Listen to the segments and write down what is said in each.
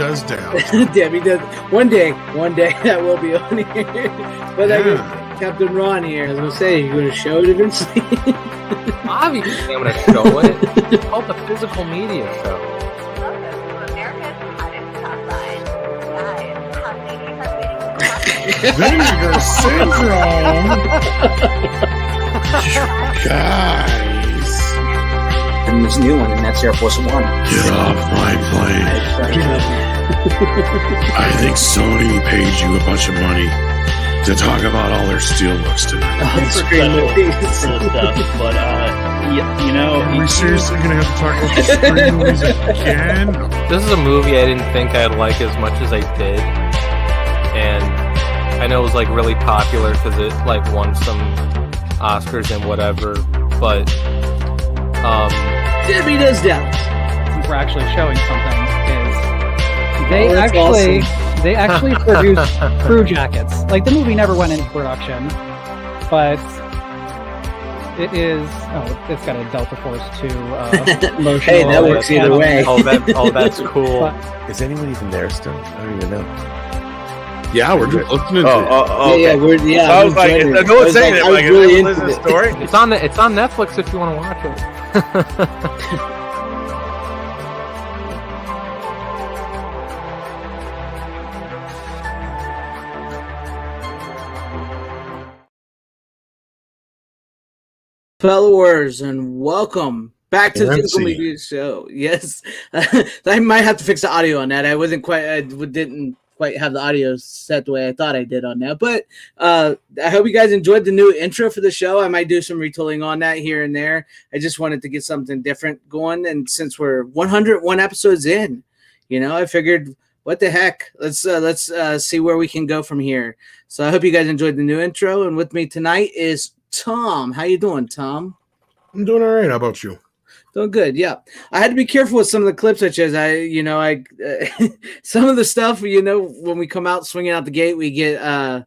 Does Dallas. Debbie does. One day that will be on here. But Captain Ron here, I was going to say, you're going to show it eventually? Obviously, I'm going to show it. It's called the Physical Media Show. Vinegar syndrome. Guys. And this new one, and that's Air Force One. Get off my plane. I think Sony paid you a bunch of money to talk about all their steelbooks tonight. But you know, are we seriously going to have to talk about the screen movies again? This is a movie I didn't think I'd like as much as I did, and I know it was like really popular because it like won some Oscars and whatever. But Debbie does Dallas. Since we're actually showing something, is they actually produced crew jackets. Like the movie never went into production, but it is. Oh, it's got a Delta Force 2 motion. Hey, that works either way. That's cool. Is anyone even there still? I don't even know. Yeah, we're just listening to it. Okay. Yeah, So I was like, no one's saying it. Like, really listen to the story. It's on Netflix if you want to watch it. Followers, and welcome back to the Physical Media Show. Yes, I might have to fix the audio on that. I didn't quite have the audio set the way I thought I did on that. But I hope you guys enjoyed the new intro for the show. I might do some retooling on that here and there. I just wanted to get something different going. And since we're 101 episodes in, I figured, what the heck? Let's see where we can go from here. So I hope you guys enjoyed the new intro. And with me tonight is Tom. How you doing, Tom? I'm doing all right. How about you? Doing good, yeah. I had to be careful with some of the clips, such as some of the stuff. When we come out swinging out the gate, we get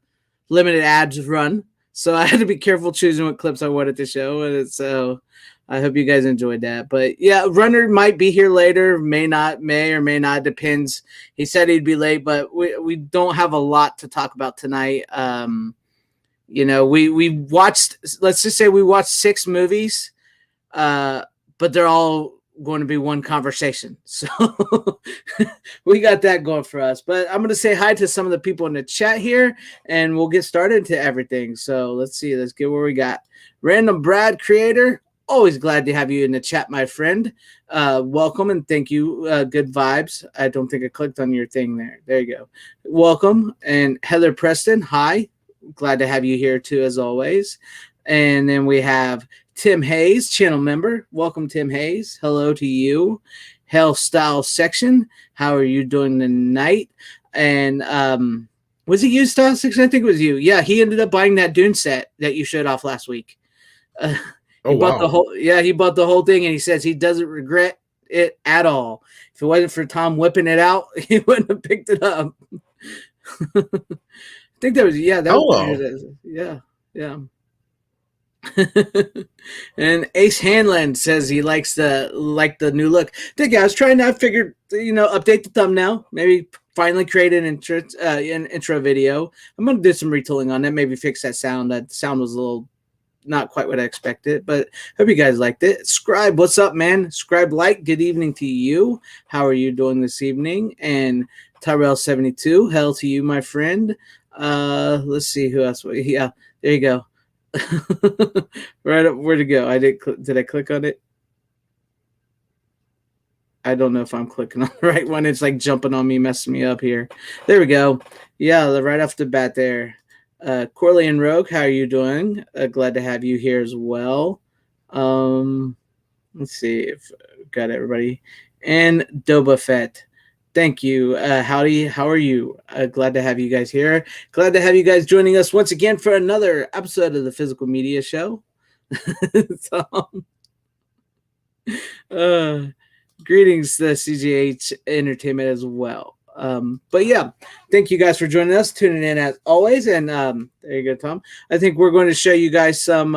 limited ads run. So I had to be careful choosing what clips I wanted to show, and so I hope you guys enjoyed that. But yeah, Runner might be here later, may or may not. Depends. He said he'd be late, but we don't have a lot to talk about tonight. We watched. Let's just say we watched 6 movies. But they're all going to be one conversation. So we got that going for us. But I'm going to say hi to some of the people in the chat here, and we'll get started to everything. So let's see. Let's get where we got. Random Brad Creator, always glad to have you in the chat, my friend. Welcome and thank you. Good vibes. I don't think I clicked on your thing there. There you go. Welcome. And Heather Preston, hi. Glad to have you here too, as always. And then we have Tim Hayes, channel member. Welcome, Tim Hayes. Hello to you. Hell Style Section. How are you doing tonight? And was it you, Style Section? I think it was you. Yeah, he ended up buying that Dune set that you showed off last week. He bought the whole thing, and he says he doesn't regret it at all. If it wasn't for Tom whipping it out, he wouldn't have picked it up. I think that was yeah. And Ace Hanlon says he likes the new look. I think I was trying to figure, update the thumbnail, maybe finally create an intro video. I'm gonna do some retooling on that, maybe fix that sound. That sound was a little not quite what I expected, but hope you guys liked it. Scribe, what's up, man? Scribe Light, good evening to you. How are you doing this evening? And Tyrell72, hell to you, my friend. Let's see who else. Yeah, there you go. Right up, where to go? Did I click on it? I don't know if I'm clicking on the right one. It's like jumping on me, messing me up here. There we go. Yeah, right off the bat there. Corley and Rogue, how are you doing? Glad to have you here as well. Let's see if I've got everybody. And Doba Fett. Thank you. Howdy, how are you? Glad to have you guys here. Glad to have you guys joining us once again for another episode of the Physical Media Show. Greetings to CGH Entertainment as well. But yeah, thank you guys for joining us, tuning in as always. And there you go, Tom. I think we're going to show you guys some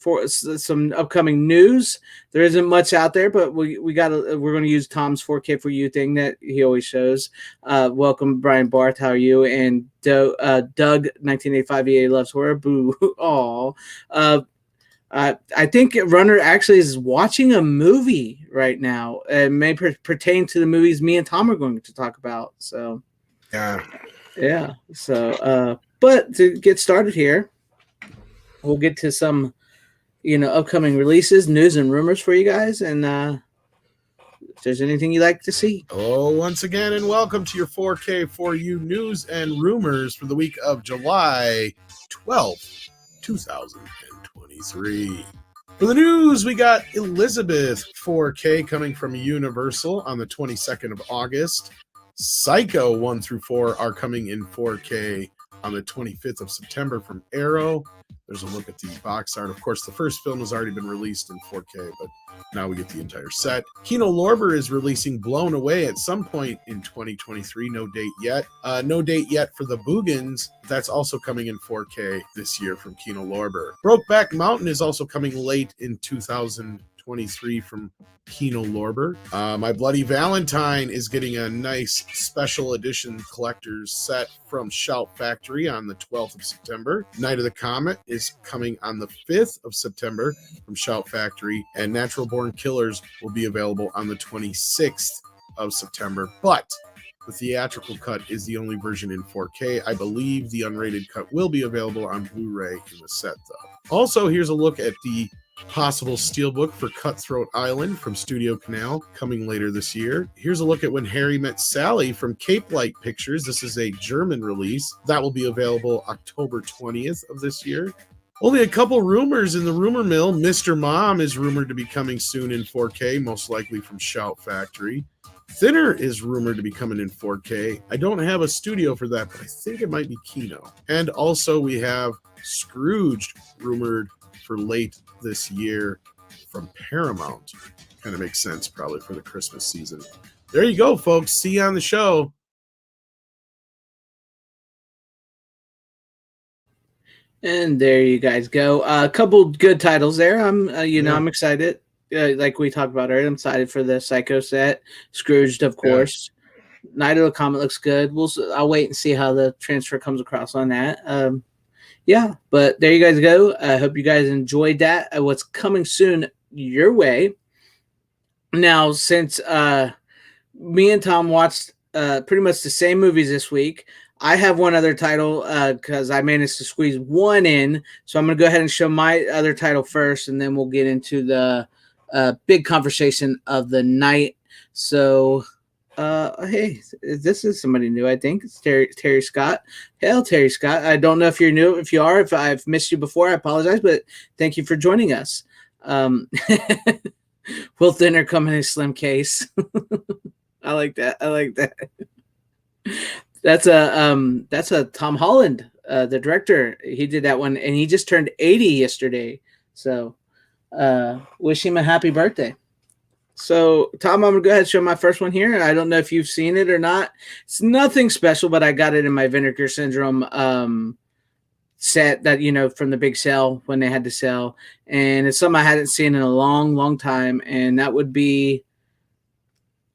for some upcoming news. There isn't much out there, but we're going to use Tom's 4K for you thing that he always shows. Welcome, Brian Barth. How are you? And Doug 1985 EA loves horror. Boo. Aw. I think Runner actually is watching a movie right now. It may pertain to the movies me and Tom are going to talk about. So, yeah. So, but to get started here, we'll get to some, upcoming releases, news, and rumors for you guys. And if there's anything you'd like to see. Hello, once again, and welcome to your 4K for you news and rumors for the week of July 12th, 2023. For the news, we got Elizabeth 4K coming from Universal on the 22nd of August. Psycho 1 through 4 are coming in 4K on the 25th of September from Arrow. There's a look at the box art. Of course, the first film has already been released in 4K, but now we get the entire set. Kino Lorber is releasing Blown Away at some point in 2023. No date yet. No date yet for The Boogans. That's also coming in 4K this year from Kino Lorber. Brokeback Mountain is also coming late in 2023 from Kino Lorber. My Bloody Valentine is getting a nice special edition collector's set from Shout Factory on the 12th of September. Night of the Comet is coming on the 5th of September from Shout Factory, and Natural Born Killers will be available on the 26th of September. But the theatrical cut is the only version in 4K. I believe the unrated cut will be available on Blu-ray in the set, though. Also, here's a look at the possible steelbook for Cutthroat Island from Studio Canal coming later this year. Here's a look at When Harry Met Sally from Cape Light Pictures. This is a German release. That will be available October 20th of this year. Only a couple rumors in the rumor mill. Mr. Mom is rumored to be coming soon in 4K, most likely from Shout Factory. Thinner is rumored to be coming in 4K. I don't have a studio for that, but I think it might be Kino. And also we have Scrooged rumored for late this year from Paramount. Kind of makes sense probably for the Christmas season. There you go, folks. See you on the show. And there you guys go. A couple good titles there. I'm excited. Like we talked about earlier, I'm excited for the Psycho set. Scrooged, of course. Night of the Comet looks good. I'll wait and see how the transfer comes across on that. Yeah, but there you guys go. I hope you guys enjoyed that. What's coming soon your way. Now, since me and Tom watched pretty much the same movies this week, I have one other title because I managed to squeeze one in. So I'm going to go ahead and show my other title first, and then we'll get into the big conversation of the night. So... hey, this is somebody new, I think. It's Terry Scott. Hail, Terry Scott. I don't know if you're new. If you are, if I've missed you before, I apologize, but thank you for joining us. Will Thinner come in a slim case? I like that. That's a Tom Holland, the director. He did that one, and he just turned 80 yesterday. So wish him a happy birthday. So, Tom, I'm going to go ahead and show my first one here. I don't know if you've seen it or not. It's nothing special, but I got it in my Vinegar Syndrome set that, from the big sale when they had to sell. And it's something I hadn't seen in a long, long time. And that would be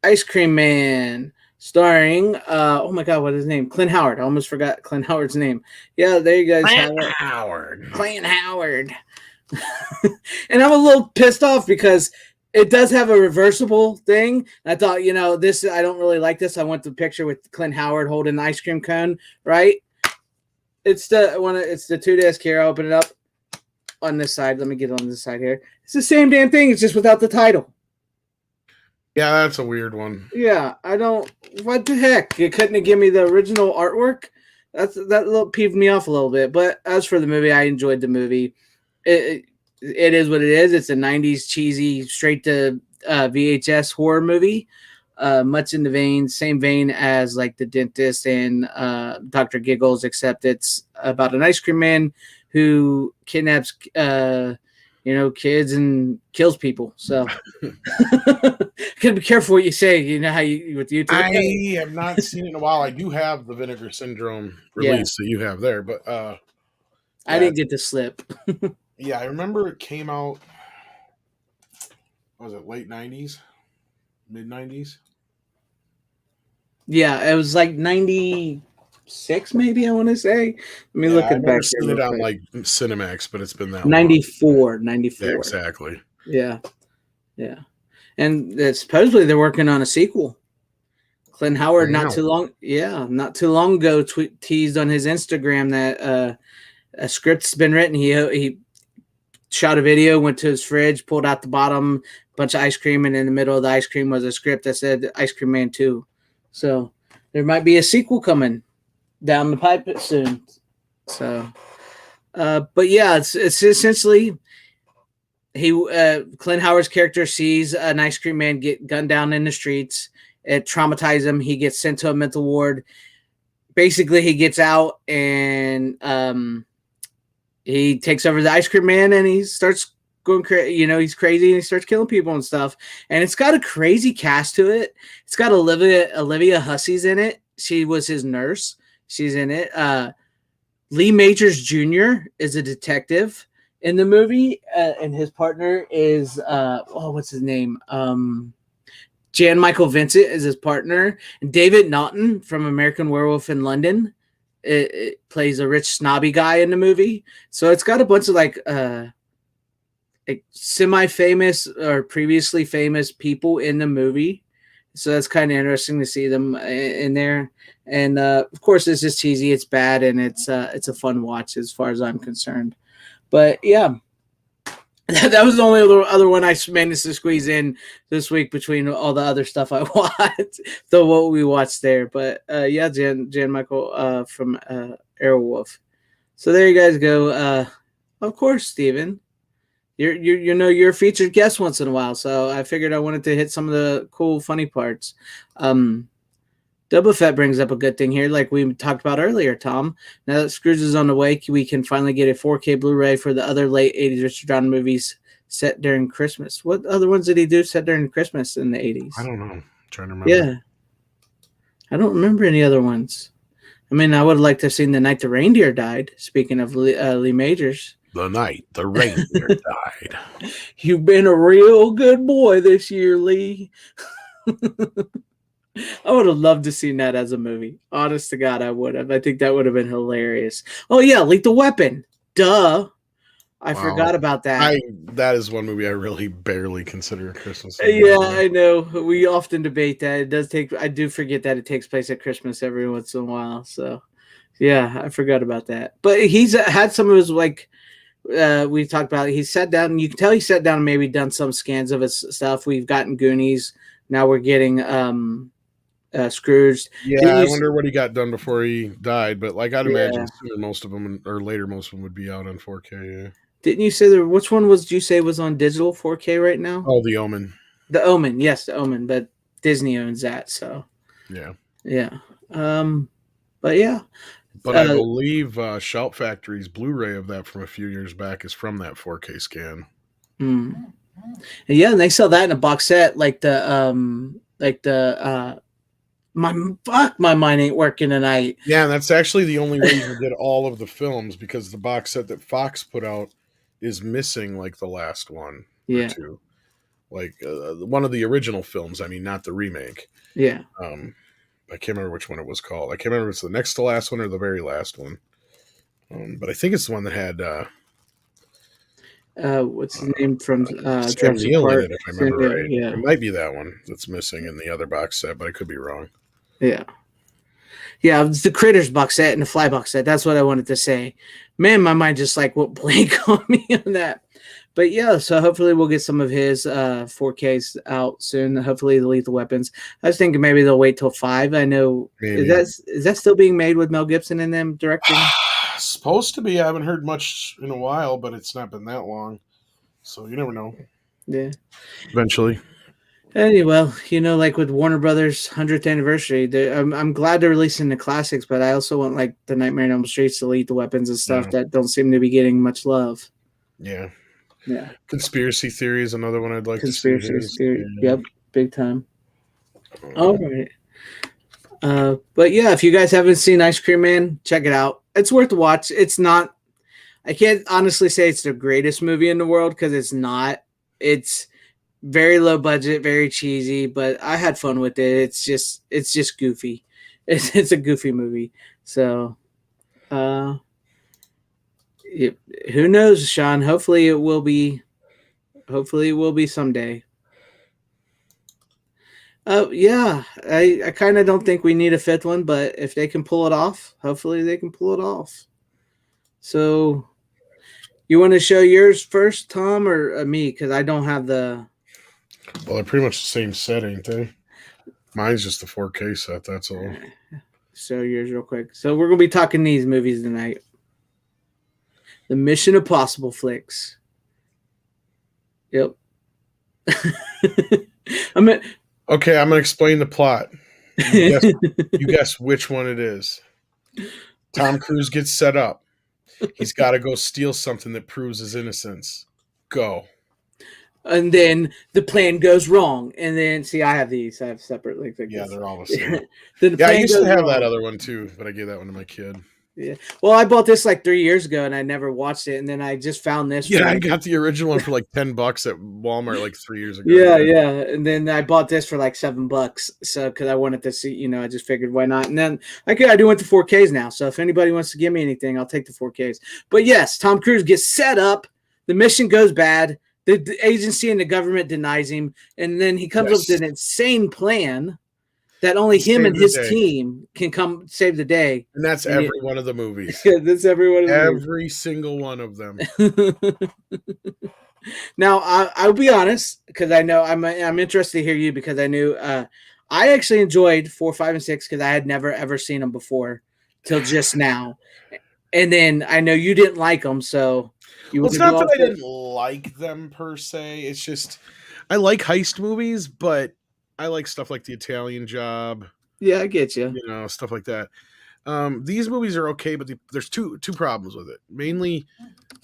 Ice Cream Man, starring, oh my God, what is his name? Clint Howard. I almost forgot Clint Howard's name. Yeah, there you guys have it. Clint Howard. And I'm a little pissed off because it does have a reversible thing. I thought, this, I don't really like this. I want the picture with Clint Howard holding the ice cream cone, right? It's the 2 disc here. I'll open it up on this side. Let me get on this side here. It's the same damn thing. It's just without the title. Yeah, that's a weird one. Yeah, what the heck? You couldn't have given me the original artwork? That little peeved me off a little bit. But as for the movie, I enjoyed the movie. It is what it is. It's a 90s cheesy, straight to VHS horror movie. Much in the same vein as like The Dentist and Dr. Giggles, except it's about an ice cream man who kidnaps kids and kills people. So gotta be careful what you say. You know how you with YouTube. I have not seen it in a while. I do have the Vinegar Syndrome release that you have there, but I didn't get to slip. Yeah, I remember it came out. Was it late '90s, mid '90s? Yeah, it was like 96, maybe I want to say. Let me Yeah, look I it back never here seen real it on quick. like Cinemax, but it's been that long. 94, Yeah, 94. exactly. Yeah, yeah. And supposedly they're working on a sequel. Clint Howard Wow. not too long ago teased on his Instagram that a script's been written. He shot a video, went to his fridge, pulled out the bottom, bunch of ice cream, and in the middle of the ice cream was a script that said Ice Cream Man 2. So there might be a sequel coming down the pipe soon. So, but yeah, it's essentially Clint Howard's character sees an ice cream man get gunned down in the streets. It traumatizes him. He gets sent to a mental ward. Basically, he gets out and he takes over the ice cream man and he starts going crazy. He's crazy and he starts killing people and stuff. And it's got a crazy cast to it. It's got Olivia Hussey's in it. She was his nurse. She's in it. Lee Majors Jr. is a detective in the movie, and his partner is what's his name? Jan Michael Vincent is his partner. And David Naughton from American Werewolf in London it plays a rich snobby guy in the movie. So it's got a bunch of like semi-famous or previously famous people in the movie. So that's kind of interesting to see them in there. And of course, it's just cheesy. It's bad, and it's a fun watch as far as I'm concerned. But yeah, that was the only other one I managed to squeeze in this week between all the other stuff I watched, what we watched there. But yeah, Jan Michael from Airwolf. So there you guys go. Of course, Steven. You're a featured guest once in a while, so I figured I wanted to hit some of the cool, funny parts. Double Fett brings up a good thing here, like we talked about earlier, Tom. Now that Scrooge is on the way, we can finally get a 4K Blu-ray for the other late 80s Richard Donner movies set during Christmas. What other ones did he do set during Christmas in the 80s? I don't know. I'm trying to remember. Yeah. I don't remember any other ones. I mean, I would like to have seen The Night the Reindeer Died, speaking of Lee Majors. The night the reindeer died. You've been a real good boy this year, Lee. I would have loved to seen that as a movie. Honest to God, I would have. I think that would have been hilarious. Oh yeah, Lethal Weapon. Duh. I forgot about that. That is one movie I really barely consider a Christmas movie. movie. Yeah, I know. We often debate that. It does take. I do forget that it takes place at Christmas every once in a while. So, yeah, I forgot about that. But he's had some of his like. We talked about. He sat down, and you can tell he sat down and maybe done some scans of his stuff. We've gotten Goonies. Now we're getting Scrooge. Yeah, I wonder what he got done before he died. But like I'd imagine sooner most of them or later most of them would be out on 4K. Yeah. Didn't you say which one did you say was on digital 4K right now? Oh, The Omen. The Omen, yes, The Omen, but Disney owns that, so yeah. But yeah. But I believe Shout Factory's Blu-ray of that from a few years back is from that 4K scan. Yeah, and they sell that in a box set, my mind ain't working tonight. Yeah, and that's actually the only way you can get all of the films because the box set that Fox put out is missing like the last one or two. Like one of the original films, I mean, not the remake. Yeah. I can't remember which one it was called. I can't remember if it's the next to last one or the very last one. But I think it's the one that had what's his name from Sam Neill in it, if I remember right. Yeah. It might be that one that's missing in the other box set, but I could be wrong. Yeah. Yeah, it's the Critters box set and the Fly box set. That's what I wanted to say. Man, my mind just like went blank on me on that. But yeah, so hopefully we'll get some of his 4Ks out soon. Hopefully the Lethal Weapons. I was thinking maybe they'll wait till 5. I know. Maybe. Is that still being made with Mel Gibson in them directing? Supposed to be. I haven't heard much in a while, but it's not been that long. So you never know. Yeah. Eventually. Anyway, like with Warner Brothers 100th anniversary, I'm glad they're releasing the classics, but I also want like the Nightmare on Elm Street, the Lethal Weapons and stuff that don't seem to be getting much love. Yeah. Yeah. Conspiracy Theory is another one I'd like to see. Conspiracy Theory. Yep. Big time. All right. But yeah, if you guys haven't seen Ice Cream Man, check it out. It's worth the watch. It's not, I can't honestly say it's the greatest movie in the world because it's not. It's very low budget, very cheesy, but I had fun with it. It's just goofy. It's a goofy movie. So, who knows, Sean? Hopefully it will be. Hopefully it will be someday. Oh yeah, I kind of don't think we need a fifth one, but if they can pull it off, hopefully they can pull it off. So, you want to show yours first, Tom, or me? Because I don't have the. Well, they're pretty much the same set, ain't they? Mine's just the 4K set. That's all. Show yours real quick. So we're gonna be talking these movies tonight. The Mission Impossible flicks. Yep. Okay, I'm gonna explain the plot. You guess which one it is. Tom Cruise gets set up. He's got to go steal something that proves his innocence. Go. And then the plan goes wrong. And then, see, I have these. I have separate links. Yeah, they're all the same. Then I used to have that other one too, but I gave that one to my kid. Yeah. Well, I bought this like 3 years ago, and I never watched it. And then I just found this. Yeah, I got the original one for like $10 at Walmart like 3 years ago. Yeah. And then I bought this for like $7. So because I wanted to see, I just figured why not. And then I do want the 4Ks now. So if anybody wants to give me anything, I'll take the 4Ks. But yes, Tom Cruise gets set up. The mission goes bad. The agency and the government denies him, and then he comes up with an insane plan that only him and his team can come save the day. And that's every one of the movies. That's every one of the movies. Every single one of them. Now, I'll be honest, because I know I'm interested to hear you, because I knew I actually enjoyed 4, 5, and 6 because I had never ever seen them before till just now, and then I know you didn't like them, so. It's not that I didn't like them per se. It's just I like heist movies, but I like stuff like The Italian Job. Yeah, I get you. Stuff like that. These movies are okay, but there's two problems with it. Mainly,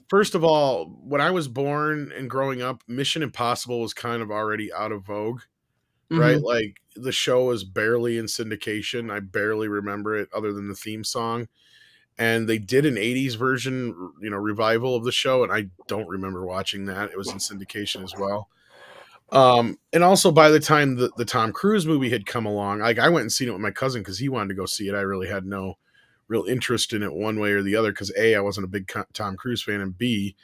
first of all, when I was born and growing up, Mission Impossible was kind of already out of vogue, right? Like the show was barely in syndication. I barely remember it other than the theme song. And they did an 80s version, revival of the show, and I don't remember watching that. It was in syndication as well. And also by the time the Tom Cruise movie had come along, like I went and seen it with my cousin because he wanted to go see it. I really had no real interest in it one way or the other because A, I wasn't a big Tom Cruise fan, and B,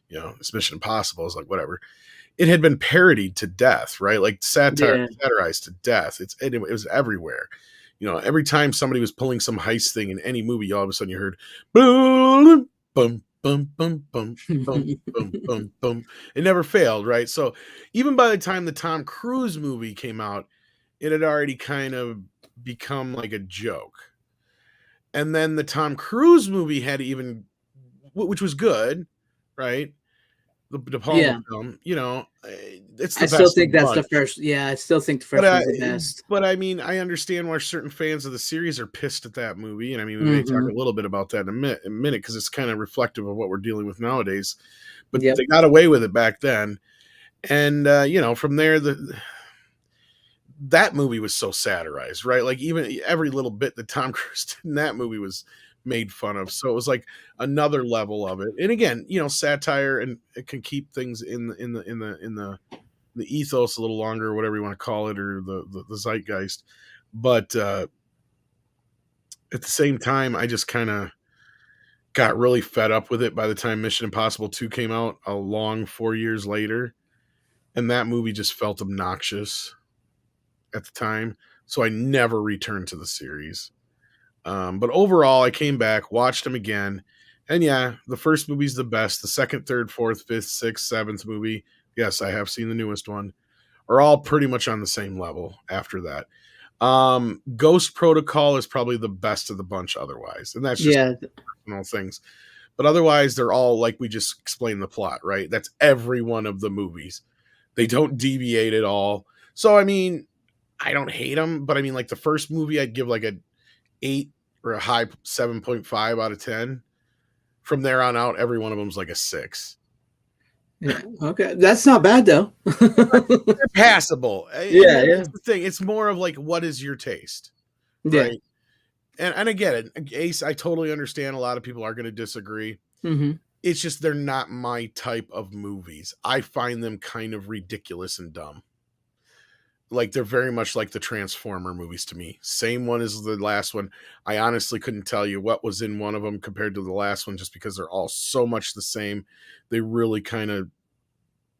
it's Mission Impossible. I was like, whatever. It had been parodied to death, right? Like satirized to death. It was everywhere. Every time somebody was pulling some heist thing in any movie, all of a sudden you heard boom, boom, boom, boom, boom, boom, boom, boom, boom. It never failed, right? So even by the time the Tom Cruise movie came out, it had already kind of become like a joke. And then the Tom Cruise movie had even, which was good, right? The De Palma film, it's the best. I still think that's the first. Yeah, I still think the first one's the best. But I mean, I understand why certain fans of the series are pissed at that movie, and I mean, we may talk a little bit about that in a minute because it's kind of reflective of what we're dealing with nowadays. But they got away with it back then, and from there, that movie was so satirized, right? Like even every little bit that Tom Cruise did in that movie was made fun of, so it was like another level of it. And again, satire, and it can keep things in the ethos a little longer, or whatever you want to call it, or the zeitgeist. But at the same time, I just kind of got really fed up with it by the time Mission Impossible 2 came out a long 4 years later, and that movie just felt obnoxious at the time, so I never returned to the series. But overall, I came back, watched them again, and the first movie's the best. The second, third, fourth, fifth, sixth, seventh movie, yes, I have seen the newest one, are all pretty much on the same level after that. Ghost Protocol is probably the best of the bunch otherwise, and that's just personal things. But otherwise, they're all like we just explained the plot, right? That's every one of the movies. They don't deviate at all. So, I mean, I don't hate them, but I mean, like the first movie, I'd give like a 8 or a high 7.5 out of 10. From there on out, every one of them's like a 6. Yeah. Okay. That's not bad though. They're passable. Yeah. That's the thing. It's more of like, what is your taste? Right. Yeah. And I get it. Ace, I totally understand. A lot of people are going to disagree. It's just they're not my type of movies. I find them kind of ridiculous and dumb. Like they're very much like the Transformer movies to me. Same one as the last one. I honestly couldn't tell you what was in one of them compared to the last one just because they're all so much the same. They really kind of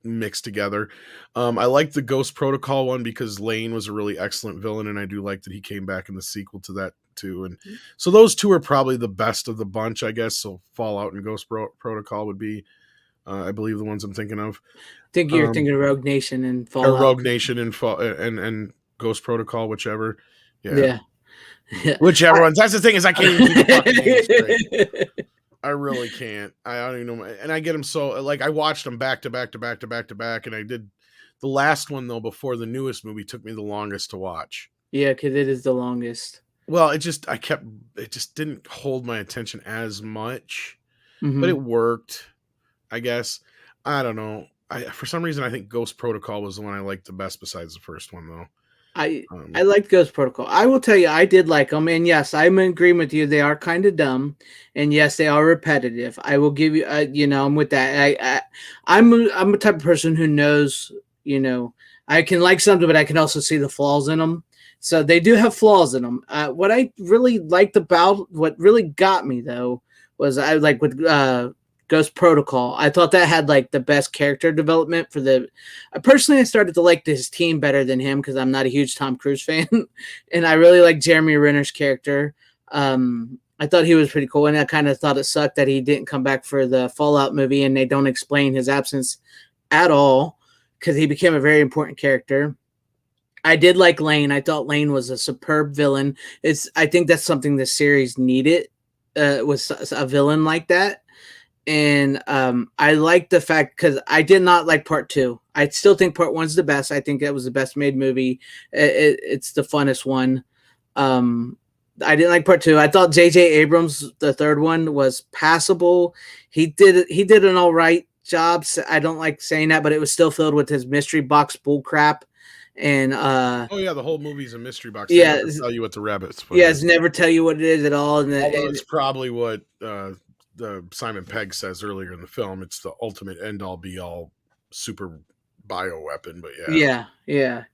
mixed together. I like the Ghost Protocol one because Lane was a really excellent villain, and I do like that he came back in the sequel to that too. And so those two are probably the best of the bunch, I guess. So Fallout and Ghost Protocol would be, I believe, the ones I'm thinking of. I think you're thinking of Rogue Nation and Or Fallout. Rogue Nation and Ghost Protocol, whichever. Yeah. Whichever ones. That's the thing is I can't even keep the fucking names straight. I really can't. I don't even know. And I get them so like I watched them back to back to back to back to back, and I did the last one though before the newest movie took me the longest to watch. Yeah, because it is the longest. Well, it just didn't hold my attention as much, Mhm. but it worked. I guess I don't know. For some reason I think Ghost Protocol was the one I liked the best besides the first one though. I liked Ghost Protocol. I will tell you, I did like them, and yes, I'm in agreement with you. They are kind of dumb, and yes, they are repetitive. I will give you, I'm with that. I'm a type of person who knows, I can like something, but I can also see the flaws in them. So they do have flaws in them. What I really liked about what really got me though was I like with Ghost Protocol. I thought that had like the best character development for the. Personally, I started to like his team better than him because I'm not a huge Tom Cruise fan, and I really like Jeremy Renner's character. I thought he was pretty cool, and I kind of thought it sucked that he didn't come back for the Fallout movie, and they don't explain his absence at all because he became a very important character. I did like Lane. I thought Lane was a superb villain. I think that's something the series needed was a villain like that. And I like the fact because I did not like part 2. I still think part 1's the best. I think that was the best made movie. It's the funnest one. I didn't like part 2. I thought J.J. Abrams, the third one, was passable. He did an all right job. I don't like saying that, but it was still filled with his mystery box bull crap. And oh yeah, the whole movie's a mystery box. Yeah, they never tell you what the rabbit's. Yeah, it's never tell you what it is at all. And it's probably what the Simon Pegg says earlier in the film. It's the ultimate end all be all super bioweapon. But yeah.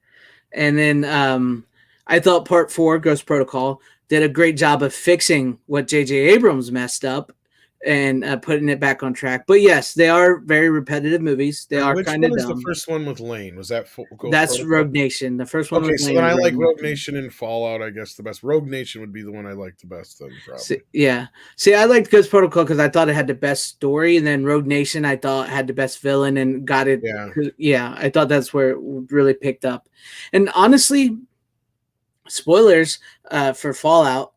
And then I thought part 4, Ghost Protocol, did a great job of fixing what J.J. Abrams messed up and putting it back on track. But yes, they are very repetitive movies. They are kind of dumb. Which one is the first one with Lane? Was that That's Rogue Nation. The first one. Okay, with so Lane then I like Rogue Nation and Fallout. I guess the best. Rogue Nation would be the one I like the best. Then probably. See, I liked Ghost Protocol because I thought it had the best story, and then Rogue Nation I thought had the best villain and got it. Yeah, I thought that's where it really picked up. And honestly, spoilers for Fallout.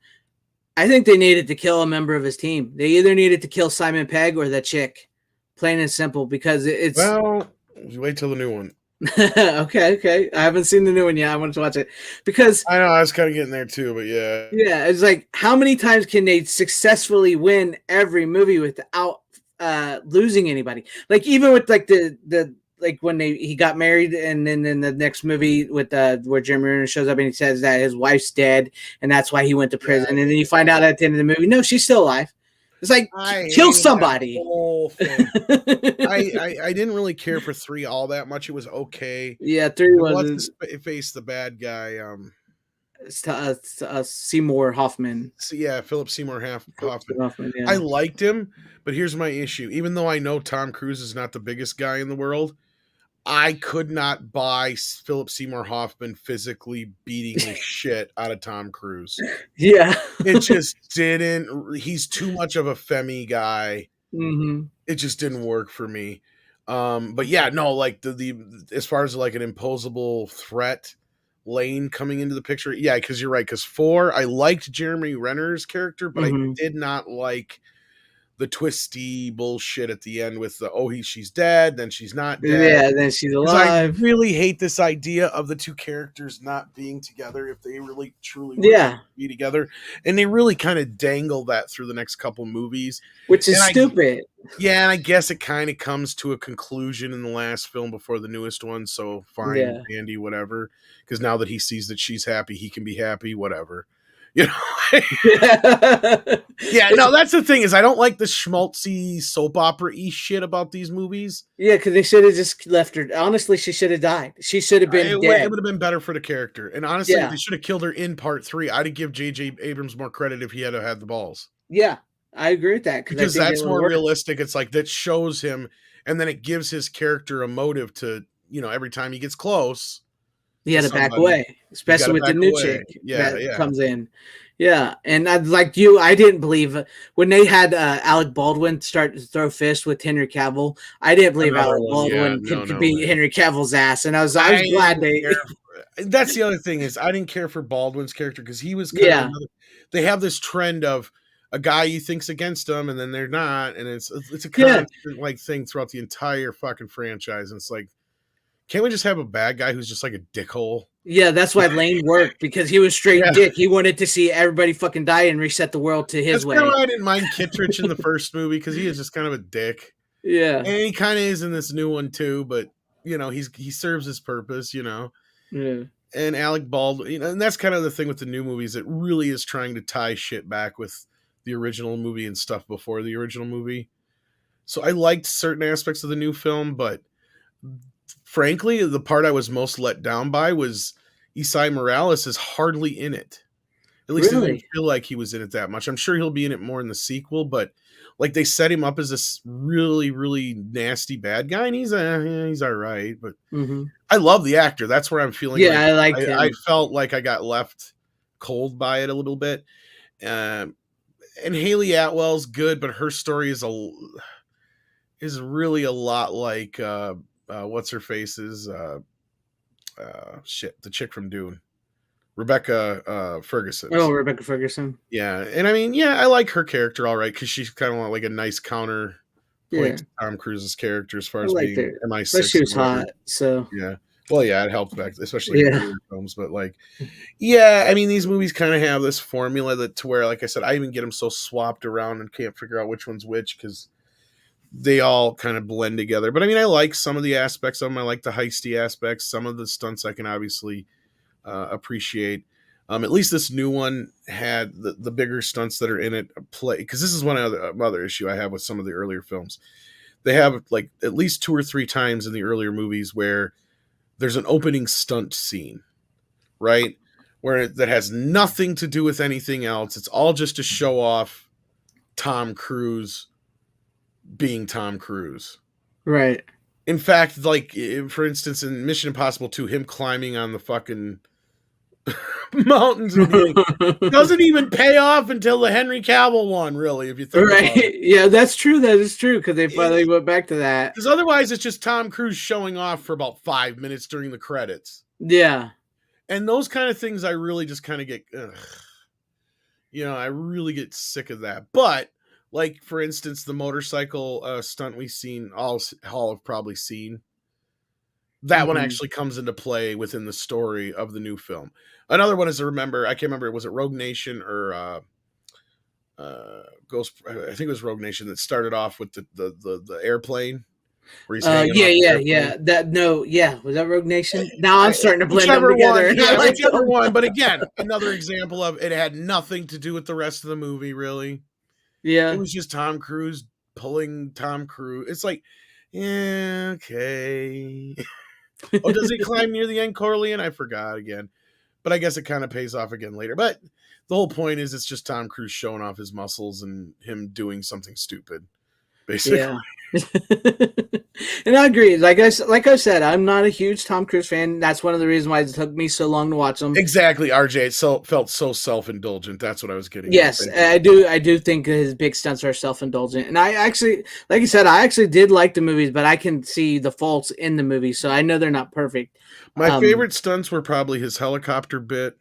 I think they needed to kill a member of his team. They either needed to kill Simon Pegg or the chick. Plain and simple, because it's... Well, you wait till the new one. Okay. I haven't seen the new one yet. I wanted to watch it. Because... I know, I was kind of getting there too, but yeah. Yeah, it's like, how many times can they successfully win every movie without losing anybody? Like, even with, like, the like when he got married, and then in the next movie with where Jeremy Renner shows up and he says that his wife's dead and that's why he went to prison, and then you find out at the end of the movie, no, she's still alive. It's like, kill somebody. Whole thing. I didn't really care for 3 all that much. It was okay. Yeah, 3 was face the bad guy. Seymour Hoffman. So yeah, Philip Seymour Hoffman. Yeah. I liked him, but here's my issue. Even though I know Tom Cruise is not the biggest guy in the world, I could not buy Philip Seymour Hoffman physically beating the shit out of Tom Cruise. Yeah. It just didn't. He's too much of a femi guy. Mm-hmm. It just didn't work for me. But yeah, no, like the as far as like an imposable threat, Lane coming into the picture. Yeah, because you're right. Because 4, I liked Jeremy Renner's character, but I did not like the twisty bullshit at the end with the she's dead, then she's not dead. Yeah, then she's alive. I really hate this idea of the 2 characters not being together if they really truly want to be together, and they really kind of dangle that through the next couple movies, which is stupid. Yeah, and I guess it kind of comes to a conclusion in the last film before the newest one. So fine, Andy, whatever. Because now that he sees that she's happy, he can be happy. Whatever. Yeah, no, that's the thing is I don't like the schmaltzy soap opera-y shit about these movies. Yeah, because they should have just left her. Honestly, she should have died. She should have been It dead. would have been better for the character. And honestly, Yeah. they should have killed her in part 3. I'd give J.J. Abrams more credit if he had had the balls. Yeah, I agree with that. Because that's more realistic. It's like that shows him, and then it gives his character a motive to, every time he gets close. He had to back away, especially with the new chick that comes in. Yeah, and like you, I didn't believe when they had Alec Baldwin start to throw fists with Henry Cavill. I didn't believe Alec Baldwin could beat Henry Cavill's ass, and I was glad they. That's the other thing is I didn't care for Baldwin's character because he was kind of they have this trend of a guy you think's against them and then they're not, and it's a constant like thing throughout the entire fucking franchise. And it's like, can't we just have a bad guy who's just like a dickhole? Yeah, that's why Lane worked, because he was straight dick. He wanted to see everybody fucking die and reset the world to his way. I didn't mind Kittredge in the first movie because he is just kind of a dick. Yeah. And he kind of is in this new one too, but he serves his purpose, Yeah. And Alec Baldwin, and that's kind of the thing with the new movies. It really is trying to tie shit back with the original movie and stuff before the original movie. So I liked certain aspects of the new film, but frankly, the part I was most let down by was Isai Morales is hardly in it. At least I didn't feel like he was in it that much. I'm sure he'll be in it more in the sequel, but like they set him up as this really, really nasty bad guy, and he's all right. But I love the actor. That's where I'm feeling. Yeah, I liked him. I felt like I got left cold by it a little bit. And Haley Atwell's good, but her story is really a lot like what's her face's the chick from Dune, Rebecca Ferguson. Oh, Rebecca Ferguson. Yeah, and I mean, I like her character all right because she's kind of like a nice counter point to Tom Cruise's character as far as being MI6. But she was hot, so yeah. Well, yeah, it helped back, especially in earlier films. But like, I mean, these movies kind of have this formula that to where, like I said, I even get them so swapped around and can't figure out which one's which because they all kind of blend together. But I mean, I like some of the aspects of them. I like the heisty aspects. Some of the stunts I can obviously appreciate. At least this new one had the bigger stunts that are in it play, because this is one other issue I have with some of the earlier films. They have like at least 2 or 3 times in the earlier movies where there's an opening stunt scene, right? Where that has nothing to do with anything else. It's all just to show off Tom Cruise being Tom Cruise. Right. In fact, like, for instance, in Mission Impossible 2, him climbing on the fucking mountains doesn't even pay off until the Henry Cavill one, really, if you think about it. Yeah, that's true. That is true, because they finally went back to that. Because otherwise, it's just Tom Cruise showing off for about 5 minutes during the credits. Yeah. And those kind of things I really just kind of get, I really get sick of that. But, like, for instance, the motorcycle stunt we've seen, all have probably seen. That one actually comes into play within the story of the new film. Another one is I can't remember, was it Rogue Nation or Ghost? I think it was Rogue Nation that started off with the airplane. Where he's was that Rogue Nation? Now I'm starting to blend them together. Whichever one. But again, another example of it had nothing to do with the rest of the movie, really. Yeah. It was just Tom Cruise pulling Tom Cruise. It's like, yeah, okay. Oh, does he climb near the Corleone? I forgot again. But I guess it kind of pays off again later. But the whole point is it's just Tom Cruise showing off his muscles and him doing something stupid, basically. Yeah. And I agree. Like I said, I'm not a huge Tom Cruise fan. That's one of the reasons why it took me so long to watch them. Exactly, RJ. It felt so self-indulgent. That's what I was getting. Yes, I do think his big stunts are self-indulgent. And I actually, like you said, I actually did like the movies, but I can see the faults in the movies, so I know they're not perfect. My favorite stunts were probably his helicopter bit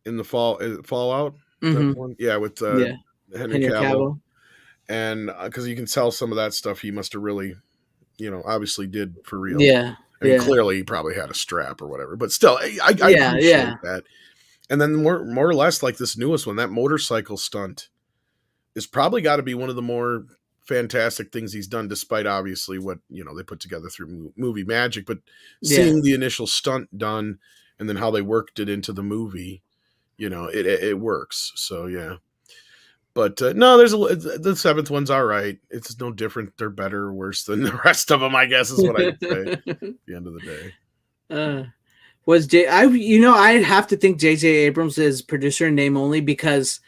in the Fallout. Yeah, with Henry Cavill. And because you can tell some of that stuff he must have really, obviously did for real. Yeah. I mean, clearly he probably had a strap or whatever, but still, I appreciate that. And then more or less like this newest one, that motorcycle stunt is probably got to be one of the more fantastic things he's done, despite obviously what, they put together through movie magic, but seeing the initial stunt done and then how they worked it into the movie it works. So yeah. But no, the seventh one's all right. It's no different. They're better or worse than the rest of them, I guess, is what I'd say at the end of the day. I'd have to think J.J. Abrams is producer in name only because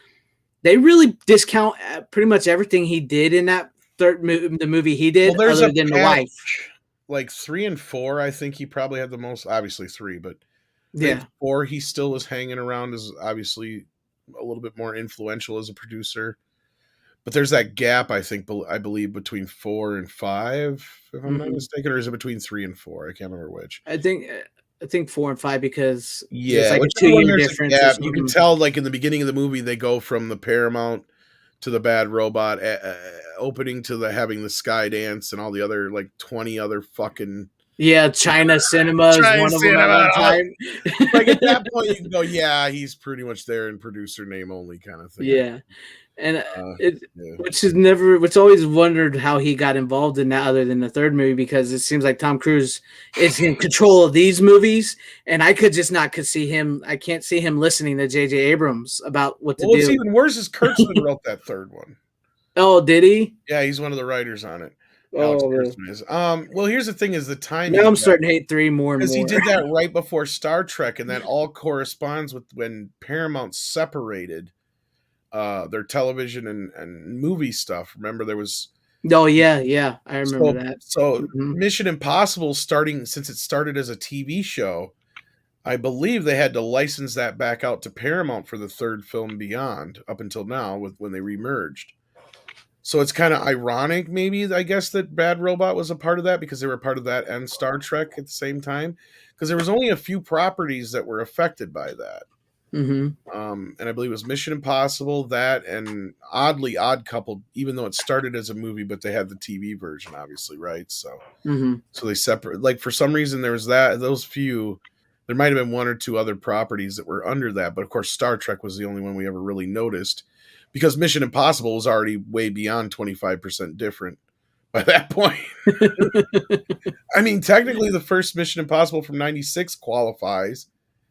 they really discount pretty much everything he did in that the movie he did, other than the wife. Like 3 and 4, I think he probably had the most. Obviously 3, but yeah, 4 he still was hanging around as obviously a little bit more influential as a producer. But there's that gap, I believe, between 4 and 5, if I'm not mistaken, or is it between 3 and 4? I can't remember which. I think 4 and 5 because there's like a 2-year difference. You can tell, like in the beginning of the movie, they go from the Paramount to the Bad Robot opening to having the Sky Dance and all the other like 20 other fucking China Cinema is one of them at one time. Like at that point, you can go, yeah, he's pretty much there in producer name only kind of thing. Yeah. And which always wondered how he got involved in that other than the third movie, because it seems like Tom Cruise is in control of these movies, and I can't see him listening to J.J. Abrams about what to do. What's even worse is Kurtzman wrote that third one. Oh, did he? Yeah, he's one of the writers on it. Alex Kurtzman is. Well, here's the thing: is the timing. Now I'm starting to hate 3 more and more. Because he did that right before Star Trek, and that all corresponds with when Paramount separated their television and movie stuff. Remember, there was. Oh yeah, I remember that. So Mission Impossible, since it started as a TV show, I believe they had to license that back out to Paramount for the third film Beyond up until now when they remerged. So it's kind of ironic, maybe, I guess, that Bad Robot was a part of that, because they were part of that and Star Trek at the same time, because there was only a few properties that were affected by that. And I believe it was Mission Impossible, that, and oddly Odd Couple, even though it started as a movie, but they had the TV version, obviously, right? So, so they separate. Like for some reason, there was those few. There might have been 1 or 2 other properties that were under that, but of course, Star Trek was the only one we ever really noticed, because Mission Impossible was already way beyond 25% different by that point. I mean, technically, the first Mission Impossible from '96 qualifies.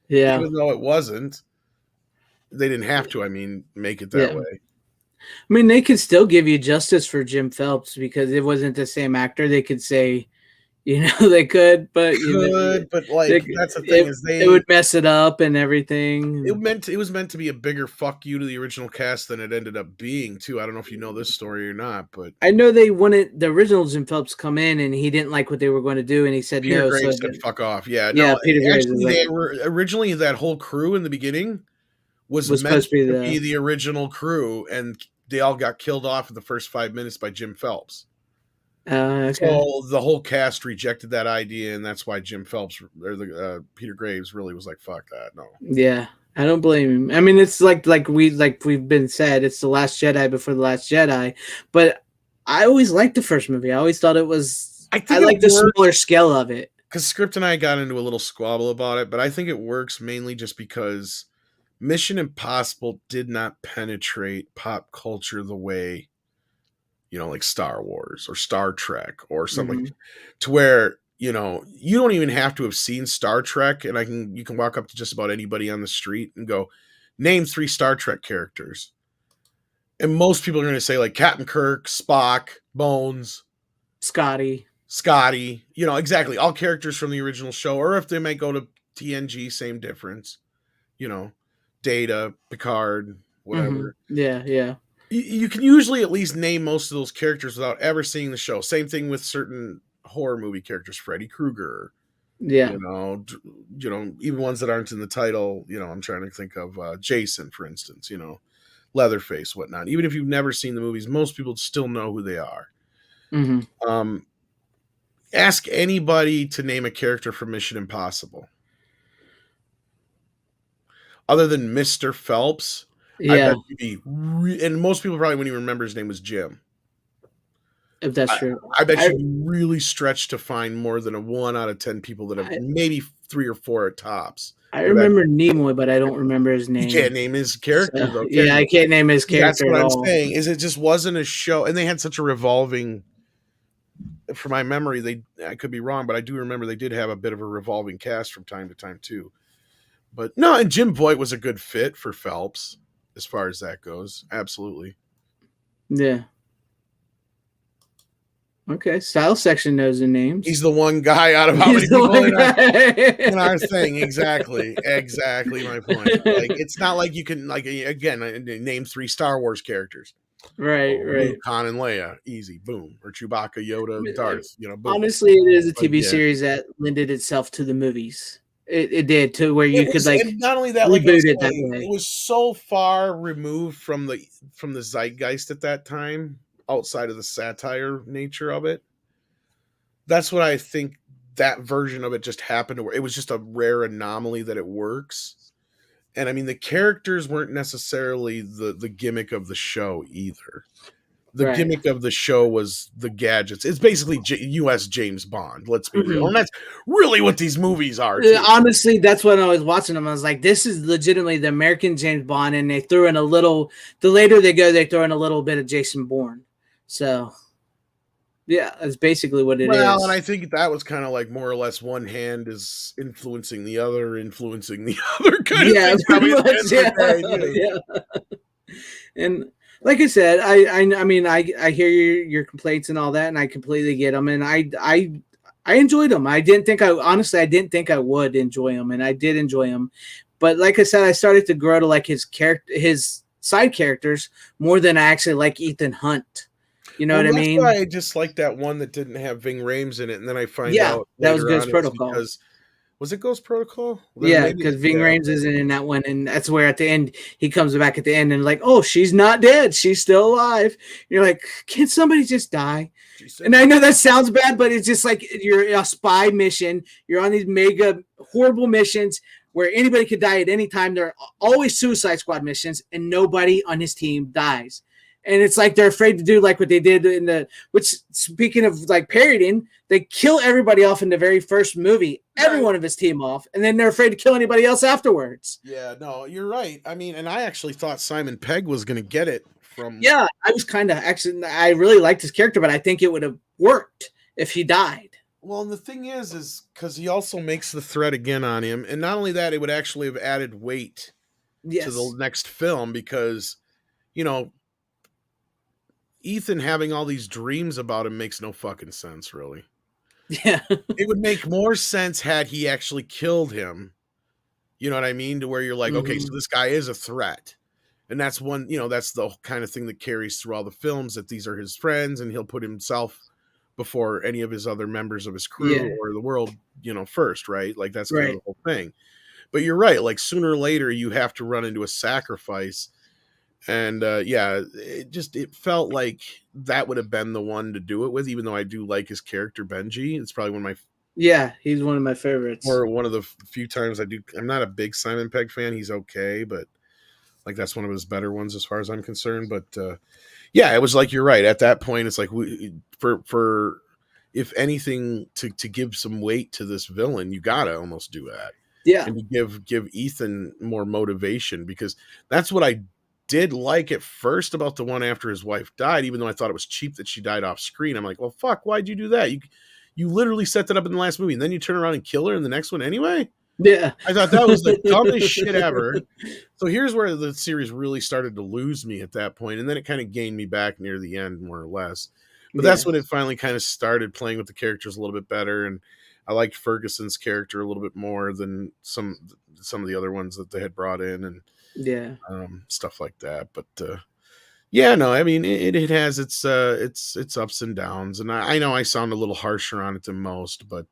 Yeah, even though it wasn't. They didn't have to, make it that way. I mean, they could still give you justice for Jim Phelps because it wasn't the same actor. They could say, they could, but that's the thing it would mess it up and everything. It was meant to be a bigger fuck you to the original cast than it ended up being too. I don't know if you know this story or not, but I know they wanted the original Jim Phelps come in and he didn't like what they were going to do, and he said Peter no. Graves so said fuck off. Yeah, Peter Graves they were originally, that whole crew in the beginning was meant supposed to be the original crew, and they all got killed off in the first 5 minutes by Jim Phelps. Okay. So the whole cast rejected that idea, and that's why Jim Phelps or Peter Graves really was like, "Fuck that, no." Yeah, I don't blame him. I mean, it's like we've been said, it's the Last Jedi before the Last Jedi, but I always liked the first movie. I always thought it was. I like the smaller scale of it. Because Script and I got into a little squabble about it, but I think it works mainly just because Mission Impossible did not penetrate pop culture the way, like Star Wars or Star Trek or something, to where, you don't even have to have seen Star Trek, and you can walk up to just about anybody on the street and go, name 3 Star Trek characters. And most people are going to say like Captain Kirk, Spock, Bones, Scotty, exactly. All characters from the original show, or if they might go to TNG, same difference, Data, Picard, whatever. Yeah. You can usually at least name most of those characters without ever seeing the show. Same thing with certain horror movie characters, Freddy Krueger. Yeah. Even ones that aren't in the title. I'm trying to think of Jason, for instance. Leatherface, whatnot. Even if you've never seen the movies, most people still know who they are. Ask anybody to name a character from Mission Impossible, other than Mr. Phelps. Yeah, and most people probably wouldn't even remember his name was Jim. If that's true, I bet you'd be really stretched to find more than a 1 out of 10 people that have maybe 3 or 4 at tops. I remember Nimoy, but I don't remember his name. You can't name his character, though. Yeah, I can't name his character. That's what I'm saying. Is it just wasn't a show, and they had such a revolving. From my memory, I could be wrong, but I do remember they did have a bit of a revolving cast from time to time too. But no, and Jim Voight was a good fit for Phelps as far as that goes. Absolutely. Yeah. Okay, style section knows the names. He's the one guy out of how many He's the people one in our guy. thing. Exactly my point. Like, it's not like you can, like, again, name 3 Star Wars characters. Right. Luke, Han, and Leia, easy, boom. Or Chewbacca, Yoda, Darth, boom. Honestly, it is a But, TV yeah. series that lended itself to the movies. It did, to where you It could was- like and not only that, like I reboot was it that saying, way. it was so far removed from the zeitgeist at that time, outside of the satire nature of it. That's what I think. That version of it just happened to work. It was just a rare anomaly that it works. And I mean, the characters weren't necessarily the gimmick of the show either. The gimmick of the show was the gadgets. It's basically U.S. James Bond. Let's be real, and that's really what these movies are. Too. Honestly, that's when I was watching them. I was like, "This is legitimately the American James Bond," and they threw in a little. The later they go, they throw in a little bit of Jason Bourne. So, yeah, that's basically what it is. Well, and I think that was kind of like more or less one hand is influencing the other kind of thing. Pretty much, yeah. And like I said, I mean, I hear your complaints and all that, and I completely get them, and I enjoyed them. I didn't think I would enjoy them, and I did enjoy them. But like I said, I started to grow to like his side characters more than I actually like Ethan Hunt. You know what I mean? That's why I just like that one that didn't have Ving Rhames in it, and then I find out that was Ghost on Protocol. Was it Ghost Protocol? Yeah, because Ving Rhames isn't in that one, and that's where at the end he comes back at the end and like, oh, she's not dead, she's still alive. You're like, can somebody just die? And I know that sounds bad, but it's just like you're a spy mission. You're on these mega horrible missions where anybody could die at any time. They're always Suicide Squad missions, and nobody on his team dies. And it's like they're afraid to do like what they did which speaking of like parodying, they kill everybody off in the very first movie, every one of his team off, and then they're afraid to kill anybody else afterwards. Yeah, no, you're right. I mean, and I actually thought Simon Pegg was going to get it from. Yeah, I was I really liked his character, but I think it would have worked if he died. Well, and the thing is because he also makes the threat again on him, and not only that, it would actually have added weight to the next film because, Ethan having all these dreams about him makes no fucking sense, really. Yeah. It would make more sense had he actually killed him. You know what I mean? To where you're like, okay, so this guy is a threat. And that's one, that's the kind of thing that carries through all the films, that these are his friends and he'll put himself before any of his other members of his crew or the world, first, right? Like that's kind of the whole thing. But you're right. Like sooner or later, you have to run into a sacrifice. And it felt like that would have been the one to do it with, even though I do like his character Benji. It's probably one of my he's one of my favorites. Or one of the few times I do. I'm not a big Simon Pegg fan. He's okay, but like that's one of his better ones as far as I'm concerned. But it was like you're right. At that point, it's like for if anything to give some weight to this villain, you gotta almost do that. Yeah, and to give Ethan more motivation, because that's what I did like at first about the one after his wife died, even though I thought it was cheap that she died off screen. I'm like, well, fuck, why'd you do that? You literally set that up in the last movie, and then you turn around and kill her in the next one anyway? Yeah. I thought that was the dumbest shit ever. So here's where the series really started to lose me at that point, and then it kind of gained me back near the end, more or less. But that's when it finally kind of started playing with the characters a little bit better, and I liked Ferguson's character a little bit more than some of the other ones that they had brought in, and stuff like that. But I mean it has its ups and downs, and I know I sound a little harsher on it than most, but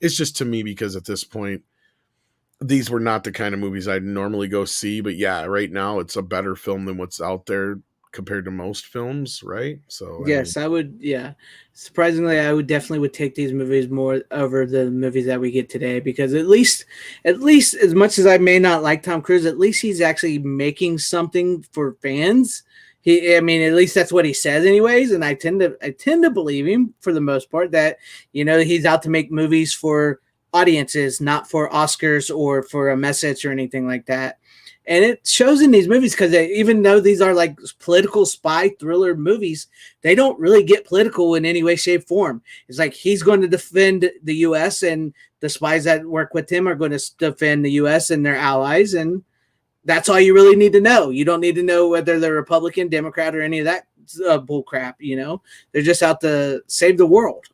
it's just to me because at this point these were not the kind of movies I'd normally go see. But right now it's a better film than what's out there compared to most films, right? So yes, I would. Yeah, surprisingly, I would definitely take these movies more over the movies that we get today, because at least as much as I may not like Tom Cruise, at least he's actually making something for fans. At least that's what he says, anyways, and I tend to believe him for the most part that he's out to make movies for audiences, not for Oscars or for a message or anything like that. And it shows in these movies, because even though these are like political spy thriller movies, they don't really get political in any way, shape, form. It's like he's going to defend the U.S. and The spies that work with him are going to defend the U.S. and their allies, and that's all you really need to know. You don't need to know whether they're Republican, Democrat, or any of that bull crap. They're just out to save the world.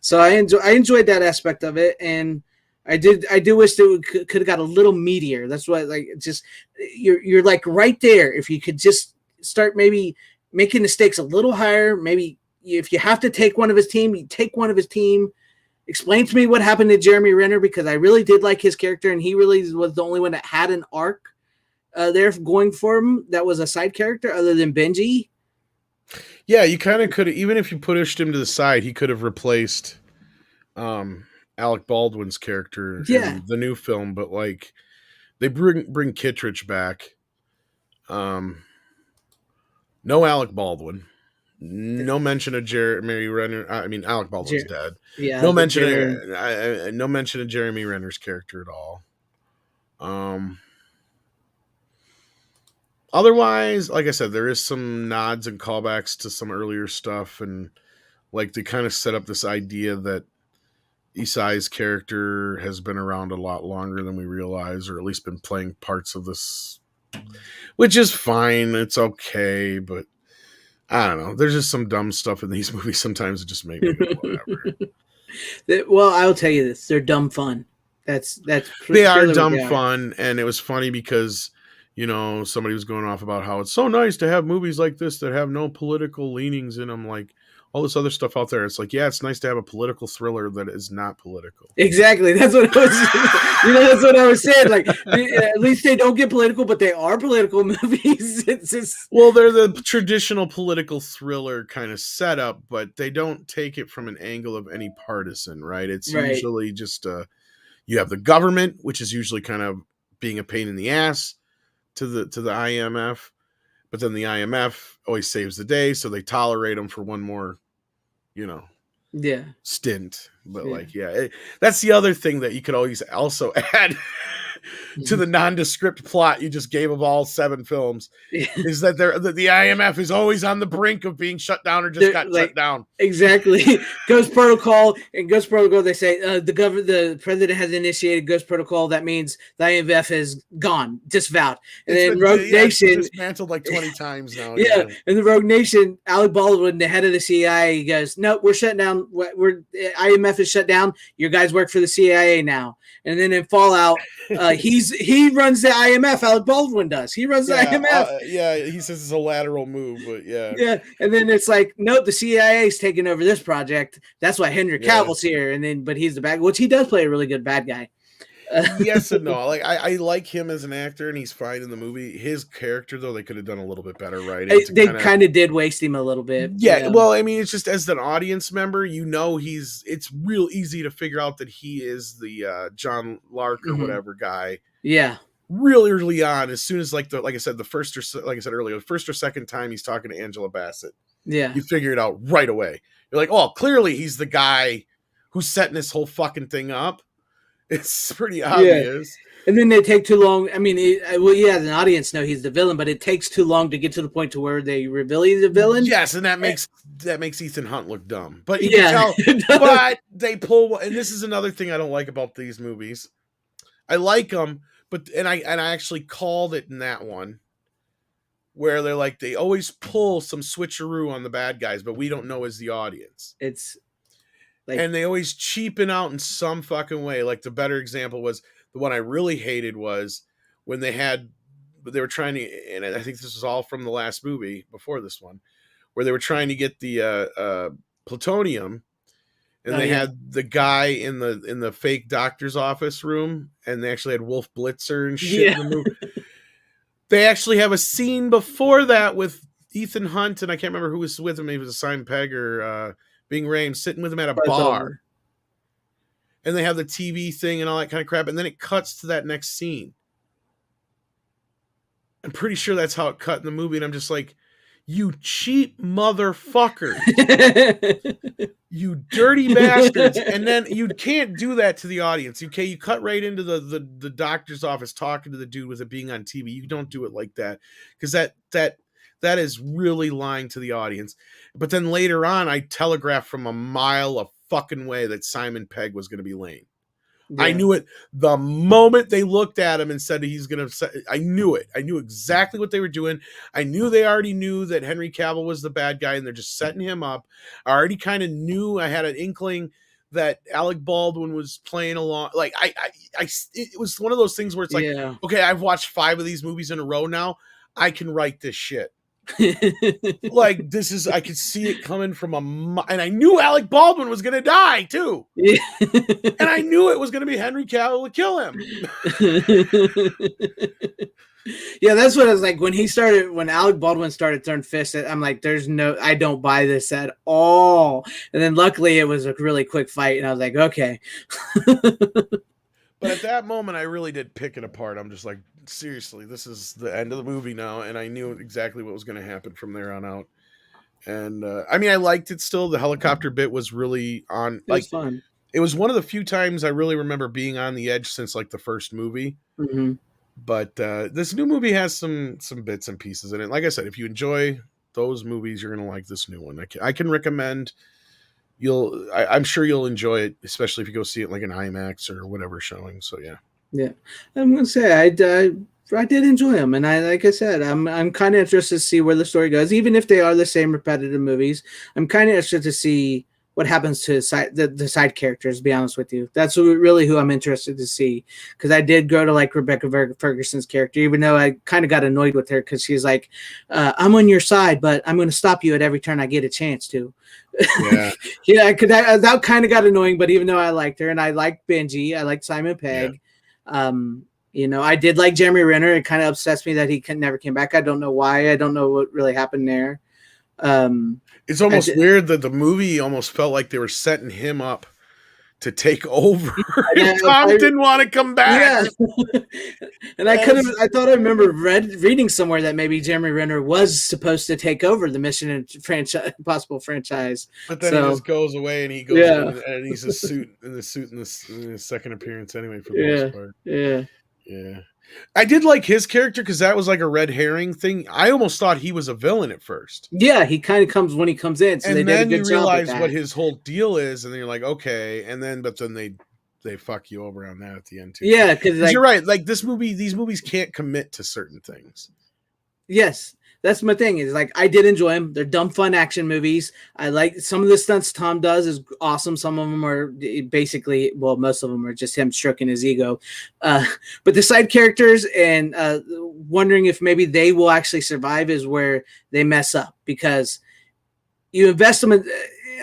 So I enjoyed that aspect of it, and I do wish that we could have got a little meatier. That's what, like, just you're like right there. If you could just start maybe making the stakes a little higher, maybe if you have to take one of his team, you take one of his team. Explain to me what happened to Jeremy Renner, because I really did like his character, and he really was the only one that had an arc there going for him that was a side character other than Benji. Yeah, you kind of could have, even if you pushed him to the side, he could have replaced Alec Baldwin's character in the new film, but like they bring Kittredge back. No Alec Baldwin. No mention of Jeremy Renner. I mean, Alec Baldwin's dead. Yeah. No mention of Jeremy Renner's character at all. Otherwise, like I said, there is some nods and callbacks to some earlier stuff, and like they kind of set up this idea that Isai's character has been around a lot longer than we realize, or at least been playing parts of this, which is fine. It's okay, but I don't know. There's just some dumb stuff in these movies sometimes that just make me go, whatever. Well, I'll tell you this: they're dumb fun. They are dumb fun, and it was funny because somebody was going off about how it's so nice to have movies like this that have no political leanings in them, like all this other stuff out there. It's like, yeah, it's nice to have a political thriller that is not political. Exactly. That's what I was. That's what I was saying. Like, at least they don't get political, but they are political movies. It's just... Well, they're the traditional political thriller kind of setup, but they don't take it from an angle of any partisan, right? It's usually just you have the government, which is usually kind of being a pain in the ass to the IMF, but then the IMF always saves the day, so they tolerate them for one more, stint. But that's the other thing that you could always also add to the nondescript plot you just gave of all 7 films is that the IMF is always on the brink of being shut down or just got shut down. Exactly. Ghost Protocol, they say the president has initiated Ghost Protocol. That means the IMF is gone, disavowed. And then Rogue Nation dismantled like 20 times now. Yeah, and the Rogue Nation, Alec Baldwin, the head of the CIA, he goes, "No, we're shut down. IMF is shut down. Your guys work for the CIA now." And then in Fallout, he runs the IMF. Alec Baldwin does. He runs the IMF. He says it's a lateral move, but yeah. And then it's like, nope, the CIA is taking over this project. That's why Henry Cavill's here. But he's the bad, which he does play a really good bad guy. Yes and no. Like I like him as an actor, and he's fine in the movie. His character, though, they could have done a little bit better writing. They kind of did waste him a little bit. Yeah, well, I mean, it's just as an audience member, it's real easy to figure out that he is the John Lark or whatever guy. Yeah, real early on, as soon as like I said, the first or second time he's talking to Angela Bassett. Yeah, you figure it out right away. You're like, oh, clearly he's the guy who's setting this whole fucking thing up. It's pretty obvious. Yeah. And then they take too long. I mean, as an audience know he's the villain, but it takes too long to get to the point to where they reveal he's the villain. Yes, and that makes Ethan Hunt look dumb. But you can tell, but they pull, and this is another thing I don't like about these movies. I like them, but I actually called it in that one where they're like, they always pull some switcheroo on the bad guys, but we don't know as the audience. It's and they always cheapen out in some fucking way. Like the better example was the one I really hated was when they were trying to, and I think this was all from the last movie before this one, where they were trying to get the plutonium, and they had the guy in the fake doctor's office room, and they actually had Wolf Blitzer and shit in the movie. They actually have a scene before that with Ethan Hunt, and I can't remember who was with him. Maybe it was a Simon Pegg or Bing Rames sitting with him at a bar. And they have the TV thing and all that kind of crap. And then it cuts to that next scene. I'm pretty sure that's how it cut in the movie. And I'm just like, you cheap motherfuckers. You dirty bastards. And then you can't do that to the audience. Okay, you cut right into the doctor's office talking to the dude with it being on TV. You don't do it like that. Because that is really lying to the audience. But then later on, I telegraphed from a mile of fucking way that Simon Pegg was going to be Lane. Yeah. I knew it the moment they looked at him and said he's going to. I knew it. I knew exactly what they were doing. I knew they already knew that Henry Cavill was the bad guy, and they're just setting him up. I already kind of knew. I had an inkling that Alec Baldwin was playing along. Like it was one of those things where it's like, okay, I've watched 5 of these movies in a row now. I can write this shit. Like this is, I could see it coming from and I knew Alec Baldwin was gonna die too, and I knew it was gonna be Henry Cavill to kill him. Yeah, that's what I was like when Alec Baldwin started throwing fists. I'm like, I don't buy this at all. And then luckily it was a really quick fight, and I was like, okay. But at that moment, I really did pick it apart. I'm just like, seriously, this is the end of the movie now, and I knew exactly what was going to happen from there on out. And I mean, I liked it still. The helicopter bit was really on. It was fun. It was one of the few times I really remember being on the edge since like the first movie. Mm-hmm. But this new movie has some bits and pieces in it. Like I said, if you enjoy those movies, you're gonna like this new one. I can recommend. I'm sure you'll enjoy it, especially if you go see it like an IMAX or whatever showing. So yeah. I'm gonna say I did enjoy them, and like I said, I'm kind of interested to see where the story goes, even if they are the same repetitive movies. I'm kind of interested to see what happens to the side characters, to be honest with you. That's really who I'm interested to see, because I did grow to like Rebecca Ferguson's character, even though I kind of got annoyed with her because she's like, I'm on your side, but I'm going to stop you at every turn I get a chance to. Yeah, because that kind of got annoying, but even though I liked her, and I liked Benji, I liked Simon Pegg. Yeah. I did like Jeremy Renner. It kind of upsets me that he never came back. I don't know why. I don't know what really happened there. It's almost weird that the movie almost felt like they were setting him up to take over. Tom didn't want to come back. Yeah. And I thought I remember reading somewhere that maybe Jeremy Renner was supposed to take over the Mission Impossible franchise. But then he just goes away, and he goes and he's in his second appearance anyway for the most part. Yeah. I did like his character because that was like a red herring thing. I almost thought he was a villain at first. Yeah, he kind of comes when he comes in. So and then you realize what his whole deal is, and then you're like, okay. And then, but then they fuck you over on that at the end too. Yeah, because you're right. Like these movies can't commit to certain things. Yes. That's my thing. Is like I did enjoy them. They're dumb, fun action movies. I like some of the stunts Tom does is awesome. Some of them are basically, well, most of them are just him stroking his ego. But the side characters and wondering if maybe they will actually survive is where they mess up, because you invest them in.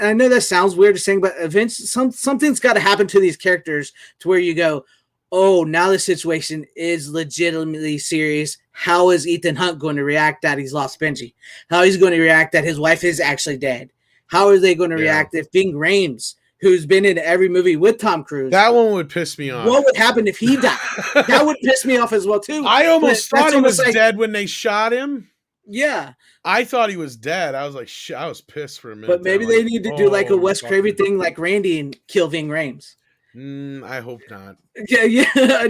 I know that sounds weird to saying, but eventually something's got to happen to these characters to where you go, oh, now the situation is legitimately serious. How is Ethan Hunt going to react that he's lost Benji? How he's going to react that his wife is actually dead? How are they going to react if Ving Rhames, who's been in every movie with Tom Cruise, that one would piss me off. What would happen if he died? That would piss me off as well too. I almost thought he was dead when they shot him. Yeah, I thought he was dead. I was like, I was pissed for a minute. But maybe they need to do like a Wes Craven thing, like Randy, and kill Ving Rhames. I hope not. Yeah,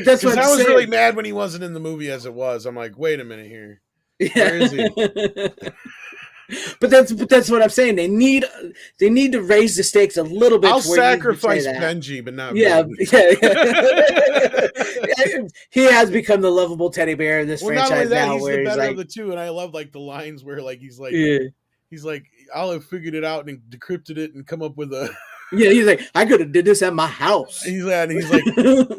that's what I was really mad when he wasn't in the movie as it was. I'm like, wait a minute here. Where is he? But that's what I'm saying. They need to raise the stakes a little bit. I'll sacrifice Benji, but not he has become the lovable teddy bear in this franchise now. He's the better of the two, and I love like the lines where like he's like, I'll have figured it out and decrypted it and come up with a. Yeah, he's like, I could have did this at my house. He's like,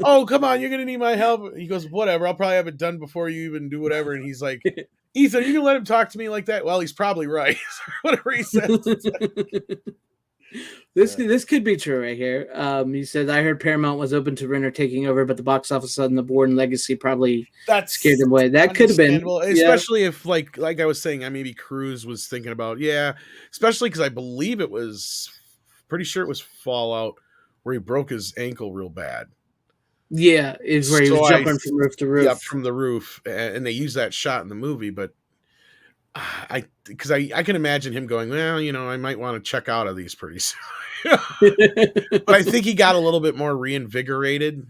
oh, come on, you're going to need my help. He goes, whatever, I'll probably have it done before you even do whatever. And he's like, Ethan, you can let him talk to me like that? Well, he's probably right. Whatever he says. This could be true right here. He said, I heard Paramount was open to Renner taking over, but the box office on the Bourne Legacy probably scared them away. That could have been. Especially if, like I was saying, maybe Cruise was thinking about, especially because I believe it was... pretty sure it was Fallout where he broke his ankle real bad. Yeah, is where he was jumping from roof to roof. Yeah, from the roof, and they use that shot in the movie. But I can imagine him going, well, I might want to check out of these pretty soon. But I think he got a little bit more reinvigorated.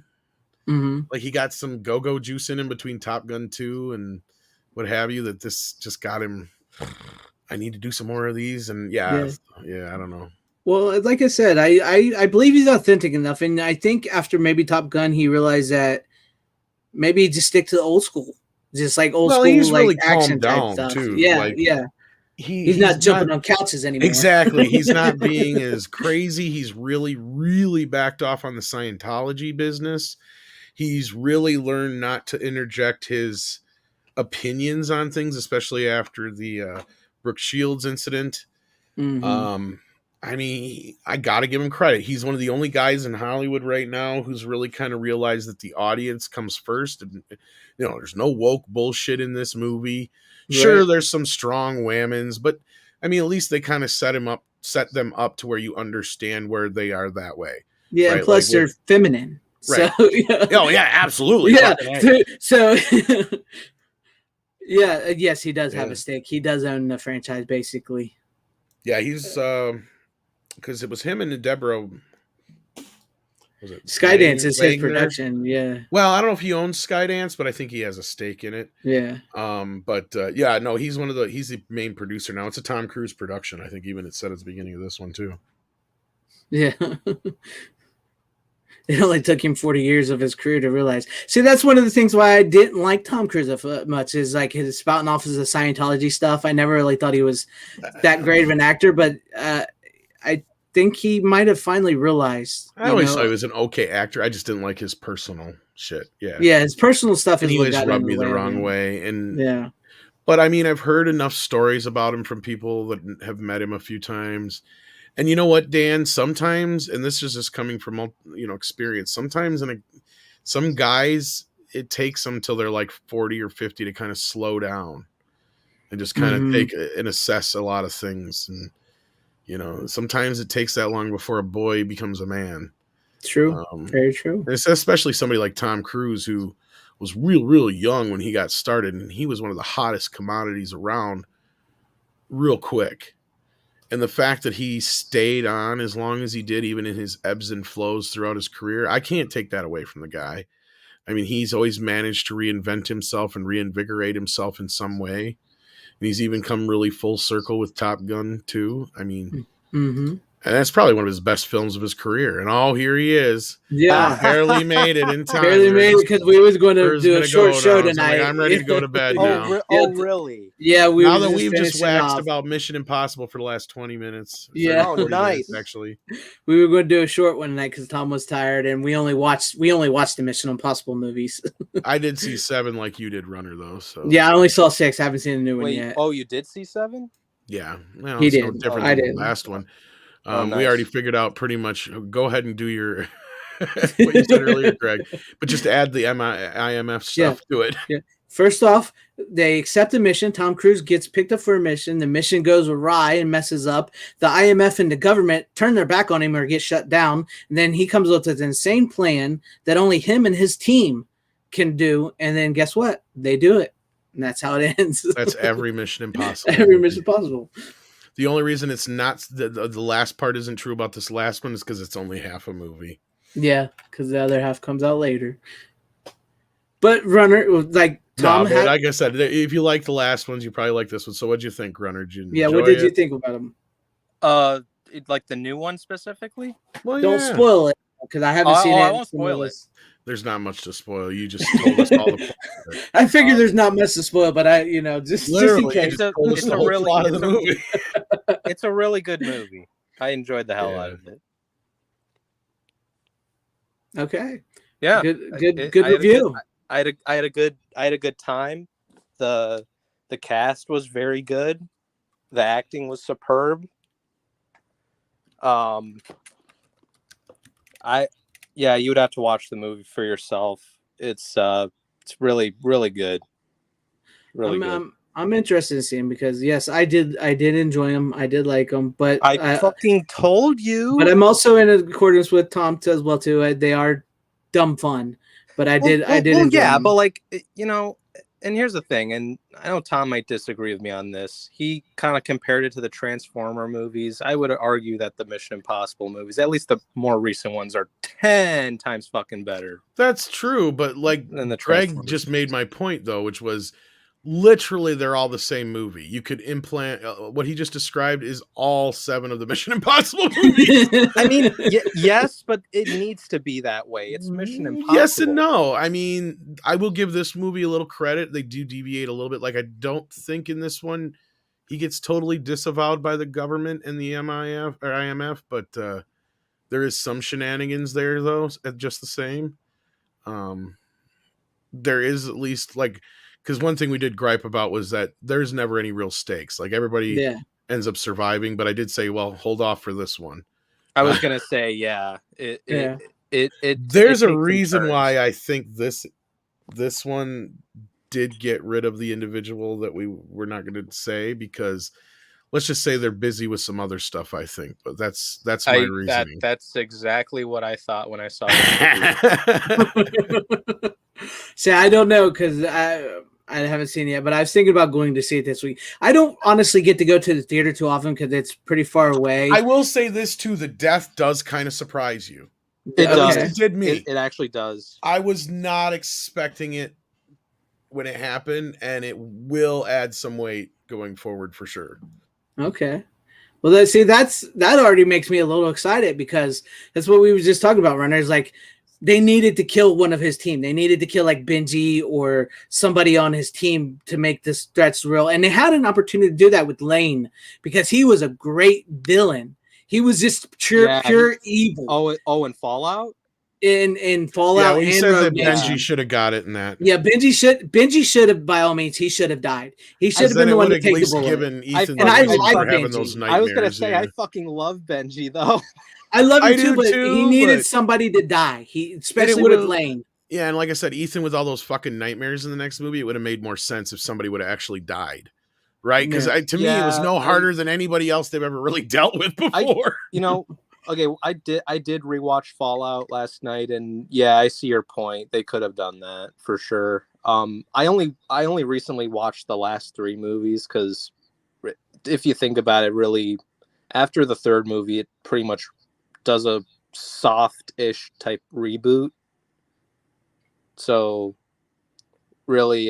Mm-hmm. Like he got some go-go juice in him between Top Gun 2 and what have you. That this just got him. I need to do some more of these, and I don't know. Well, like I said, I believe he's authentic enough, and I think after maybe Top Gun, he realized that maybe just stick to the old school, just like old Well, school, he's like really action calmed type down stuff. too. Yeah, Like yeah. He's he's not jumping on couches anymore. exactly. He's not being as crazy. He's really, really backed off on the Scientology business. He's really learned not to interject his opinions on things, especially after the Brooke Shields incident. Mhm. I mean, I got to give him credit. He's one of the only guys in Hollywood right now who's really kind of realized that the audience comes first. And, there's no woke bullshit in this movie. Sure, Right. there's some strong whammons, but I mean, at least they kind of set them up to where you understand where they are that way. Yeah, and Right. Like plus they're feminine. right. So yeah. Oh yeah, absolutely. Yeah. Fucking A. So yeah, yes, he does have Yeah. a stake. He does own the franchise basically. Yeah, he's because it was him and Deborah. Was it Skydance is his Wagner? production. Yeah. Well, I don't know if he owns Skydance, but I think he has a stake in it. Yeah. But yeah, no, he's the main producer now. It's a Tom Cruise production. I think even it said at the beginning of this one too. Yeah. It only took him 40 years of his career to realize. See, that's one of the things why I didn't like Tom Cruise much is like his spouting off as the Scientology stuff. I never really thought he was that great of an actor, but I think he might have finally realized. I always thought he was an okay actor. I just didn't like his personal shit. Yeah. Yeah, his personal stuff And is he what always got rubbed in me the way of wrong him. way. And Yeah. but I mean, I've heard enough stories about him from people that have met him a few times. And you know what, Dan? Sometimes, and this is just coming from experience. Sometimes, some guys, it takes them till they're like 40 or 50 to kind of slow down and just kind of take and assess a lot of things. And sometimes it takes that long before a boy becomes a man. True, very true. It's especially somebody like Tom Cruise, who was real young when he got started, and he was one of the hottest commodities around real quick. And the fact that he stayed on as long as he did, even in his ebbs and flows throughout his career, I can't take that away from the guy. I mean, he's always managed to reinvent himself and reinvigorate himself in some way. And he's even come really full circle with Top Gun too. I mean, and that's probably one of his best films of his career. And here he is. Yeah. Barely made it in time. Barely made it because we was going to do a short show now. tonight. So I'm ready to go to bed now. Really? Yeah, now that we've just waxed about Mission Impossible for the last 20 minutes. Yeah. 40 nice. minutes, actually. We were going to do a short one tonight because Tom was tired, and we only watched the Mission Impossible movies. I did see 7 like you did, Runner, though. So yeah, I only saw 6. I haven't seen the new one yet. Oh, you did see 7? Yeah, well, he it's did. no different I than did. the last one. Nice. We already figured out pretty much. Go ahead and do your what you said earlier, Greg, but just add the IMF stuff to it. Yeah. First off, they accept the mission. Tom Cruise gets picked up for a mission. The mission goes awry and messes up. The IMF and the government turn their back on him or get shut down. And then he comes up with an insane plan that only him and his team can do. And then guess what? They do it. And that's how it ends. That's every Mission Impossible. Every Mission Possible. The only reason it's not the last part isn't true about this last one is because it's only half a movie. Yeah, because the other half comes out later. But Runner, like Tom, like I said, if you like the last ones, you probably like this one. So, what'd you think, Runner? Did you what did you think about them? Like the new one specifically? Well, Don't spoil it because I haven't seen it. I won't spoil it. There's not much to spoil. You just told us all the. I figure there's not much to spoil, but just in case. It's a really good movie. I enjoyed the hell out of it. Okay. Yeah. Good review. I had a good time. The cast was very good. The acting was superb. You would have to watch the movie for yourself. It's really, really good. Really good. I'm interested in seeing because yes, I did enjoy them. I did like them, but I fucking told you. But I'm also in accordance with Tom as well too. They are dumb fun, but I did enjoy them. But like and here's the thing, and I know Tom might disagree with me on this. He kind of compared it to the Transformer movies. I would argue that the Mission Impossible movies, at least the more recent ones, are 10 times fucking better. That's true, but like than the Greg just made my point though, which was literally they're all the same movie. You could implant what he just described is all 7 of the Mission Impossible movies. I mean, yes, but it needs to be that way. It's Mission Impossible. Yes and no. I mean, I will give this movie a little credit. They do deviate a little bit. Like, I don't think in this one he gets totally disavowed by the government and the IMF, but there is some shenanigans there, though, just the same. There is at least, like, because one thing we did gripe about was that there's never any real stakes. Like, everybody ends up surviving, but I did say, well, hold off for this one. I was gonna say, There's a reason why I think this one did get rid of the individual that we were not going to say, because let's just say they're busy with some other stuff, I think. But that's my reasoning. That's exactly what I thought when I saw it. See, I don't know, because I haven't seen it yet, but I was thinking about going to see it this week. I don't honestly get to go to the theater too often because it's pretty far away. I will say this too: the death does kind of surprise you. It does. It did me. It actually does. I was not expecting it when it happened, and it will add some weight going forward for sure. Okay. Well, that already makes me a little excited, because that's what we were just talking about, runners. Like, they needed to kill one of his team. They needed to kill like Benji or somebody on his team to make this threats real. And they had an opportunity to do that with Lane, because he was a great villain. He was just pure evil. Oh, in Fallout? In Fallout. Yeah, when you said that Benji should have got it in that. Yeah, Benji should have, by all means, he should have died. He should have been the one to take the bullet. Given Ethan and I like like having Benji. those nightmares. I was gonna say I fucking love Benji though. I love him too, but he needed somebody to die. Especially with Lane. Yeah, and like I said, Ethan with all those fucking nightmares in the next movie, it would have made more sense if somebody would have actually died, right? Because to me, it was no harder than anybody else they've ever really dealt with before. Okay, I did rewatch Fallout last night, and yeah, I see your point. They could have done that for sure. I only recently watched the last 3 movies, because if you think about it, really, after the 3rd movie, it pretty much does a soft-ish type reboot. So really,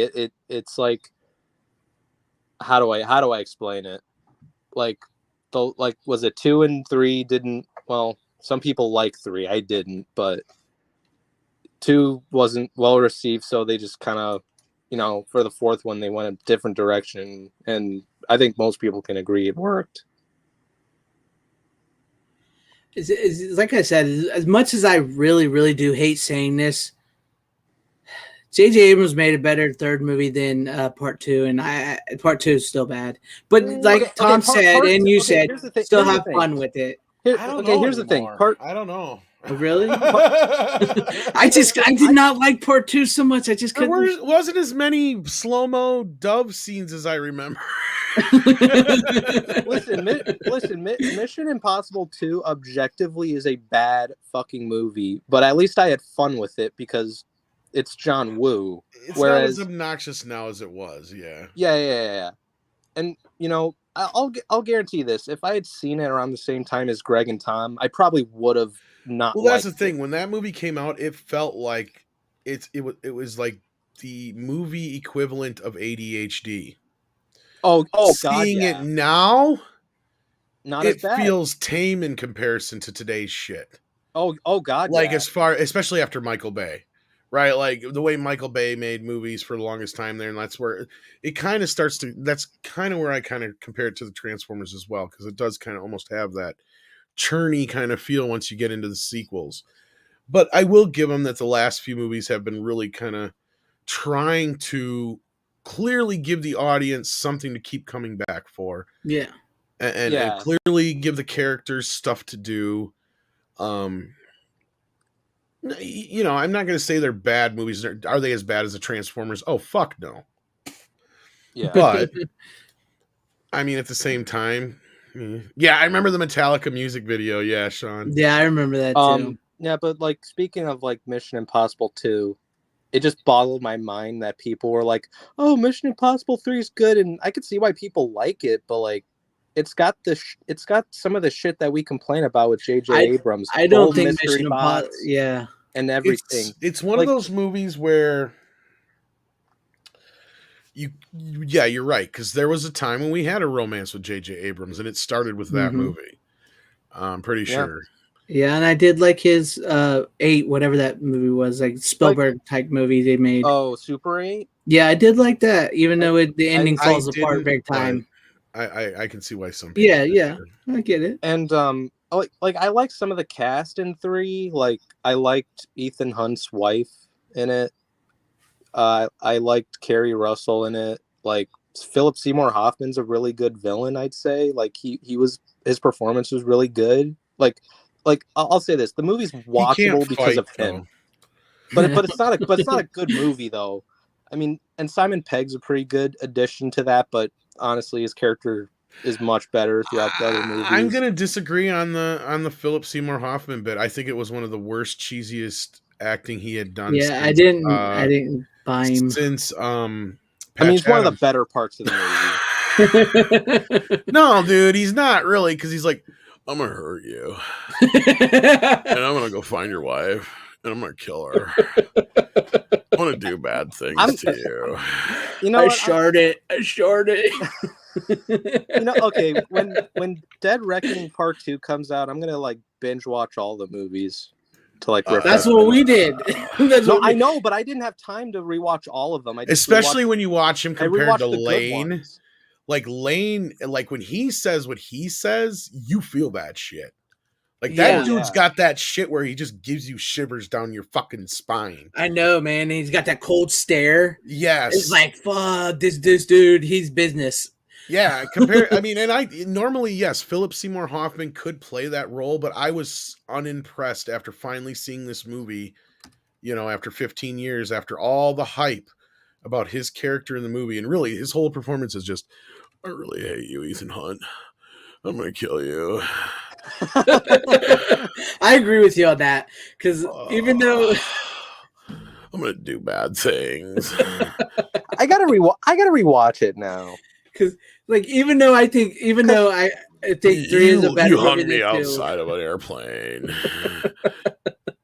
it's like, how do I explain it? Like, was it 2 and 3 didn't? Well, some people like 3. I didn't, but 2 wasn't well received, so they just kind of, for the 4th one, they went a different direction, and I think most people can agree it worked. It's like I said, as much as I really, really do hate saying this, J.J. Abrams made a better 3rd movie than Part 2, and Part 2 is still bad. But like Tom said, and you said, still have fun with it. Here's the thing. I don't know. Really? I did not like Part 2 so much. I just couldn't. There wasn't as many slow-mo dove scenes as I remember. Listen, Mission Impossible 2 objectively is a bad fucking movie, but at least I had fun with it because it's John Woo. It's not as obnoxious now as it was, yeah. Yeah. And, I'll guarantee this. If I had seen it around the same time as Greg and Tom, I probably would have not. Well, that's the thing. When that movie came out, it felt like it was like the movie equivalent of ADHD. Oh, seeing God, yeah. it now, not it as bad. feels tame in comparison to today's shit. Oh God, like yeah. Especially after Michael Bay, right? Like the way Michael Bay made movies for the longest time there, and that's where it kind of starts to. That's kind of where I kind of compare it to the Transformers as well, because it does kind of almost have that churny kind of feel once you get into the sequels. But I will give them that the last few movies have been really kind of trying to clearly give the audience something to keep coming back for. Yeah. And clearly give the characters stuff to do. I'm not going to say they're bad movies. Are they as bad as the Transformers? Oh, fuck no. Yeah. But, I mean, at the same time, yeah, I remember the Metallica music video. Yeah, Sean. Yeah, I remember that too. Yeah, but like speaking of like Mission Impossible 2, it just boggled my mind that people were like, "Oh, Mission Impossible 3 is good," and I could see why people like it, but like, it's got some of the shit that we complain about with J.J. Abrams. I don't think Mission Impossible, and everything. It's one of those movies where Yeah, you're right, because there was a time when we had a romance with J.J. Abrams, and it started with that movie. I'm pretty sure. Yeah, and I did like his 8, whatever that movie was, like Spielberg type movie they made. Oh, Super 8? Yeah, I did like that, even though the ending I falls apart didn't, big time. I can see why some people. Yeah, I get it. And like I like some of the cast in 3. Like I liked Ethan Hunt's wife in it. I liked Kerry Russell in it. Like Philip Seymour Hoffman's a really good villain, I'd say. Like his performance was really good. Like I'll say this: the movie's watchable because of him. But it's not a good movie though. I mean, and Simon Pegg's a pretty good addition to that, but honestly, his character is much better throughout the other movies. I'm gonna disagree on the Philip Seymour Hoffman bit. I think it was one of the worst, cheesiest acting he had done. Yeah, since, I didn't buy him since I mean, it's one of the better parts of the movie. No, dude, he's not really, because he's like, I'm gonna hurt you, and I'm gonna go find your wife, and I'm gonna kill her. I want to do bad things to you. You know, I shard it. You know, okay, when Dead Reckoning Part 2 comes out, I'm gonna like binge watch all the movies to like. That's what we did. I know, but I didn't have time to rewatch all of them. Especially when you watch him compared to Lane. Like Lane, like when he says what he says, you feel that shit. Like that dude's got that shit where he just gives you shivers down your fucking spine. I know, man. He's got that cold stare. Yes. It's like, fuck, this dude, he's business. Yeah, I mean, and I normally, yes, Philip Seymour Hoffman could play that role, but I was unimpressed after finally seeing this movie, you know, after 15 years, after all the hype about his character in the movie, and really his whole performance is just, I really hate you, Ethan Hunt. I'm gonna kill you. I agree with you on that, because even though I'm gonna do bad things, I gotta rewatch it now. Because like even though I think 3 is a better you movie hung than me 2. outside of an airplane.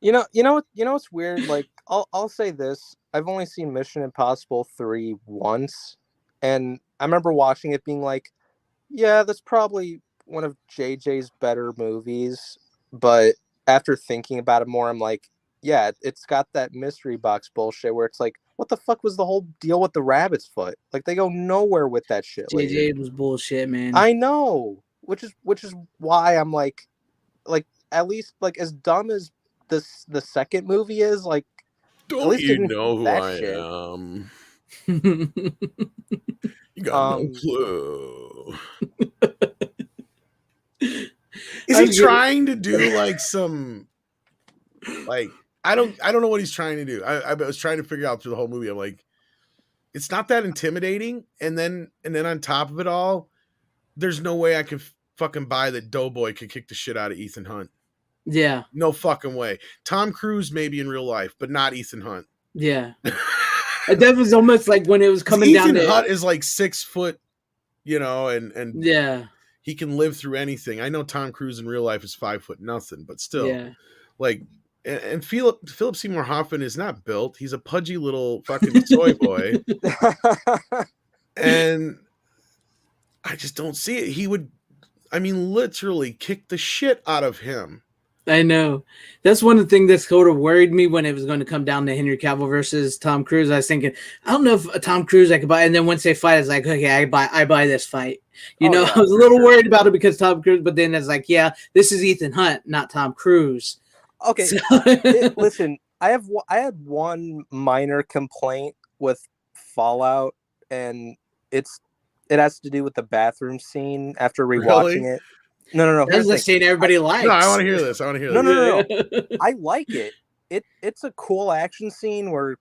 You know what's weird? Like I'll say this: I've only seen Mission Impossible 3 once, and I remember watching it being like, yeah, that's probably one of JJ's better movies. But after thinking about it more, I'm like, yeah, it's got that mystery box bullshit where it's like, what the fuck was the whole deal with the rabbit's foot? Like they go nowhere with that shit. JJ was bullshit, man. I know, which is why I'm like at least like as dumb as the second movie is, like, don't you know who I am? You got no clue. Is he trying to do like some like I don't know what he's trying to do. I was trying to figure out through the whole movie. I'm like, it's not that intimidating. And then on top of it all, there's no way I could fucking buy that Doughboy could kick the shit out of Ethan Hunt. Yeah. No fucking way. Tom Cruise maybe in real life, but not Ethan Hunt. Yeah. That was almost like when it was coming down to... Ethan Hunt is like 6 foot, you know, and yeah, he can live through anything. I know Tom Cruise in real life is 5 foot nothing, but still, like, and Philip Seymour Hoffman is not built. He's a pudgy little fucking soy boy, and I just don't see it. He would, I mean, literally kick the shit out of him. I know. That's one of the things that sort of worried me when it was going to come down to Henry Cavill versus Tom Cruise. I was thinking, I don't know if Tom Cruise I could buy. And then once they fight, I was like, okay, I buy this fight. I was a little worried about it because Tom Cruise, but then it's like, yeah, this is Ethan Hunt, not Tom Cruise. Okay, listen, I had one minor complaint with Fallout, and it has to do with the bathroom scene after rewatching it. No. That's the scene everybody likes. No, I want to hear this. No. I like it. It's a cool action scene where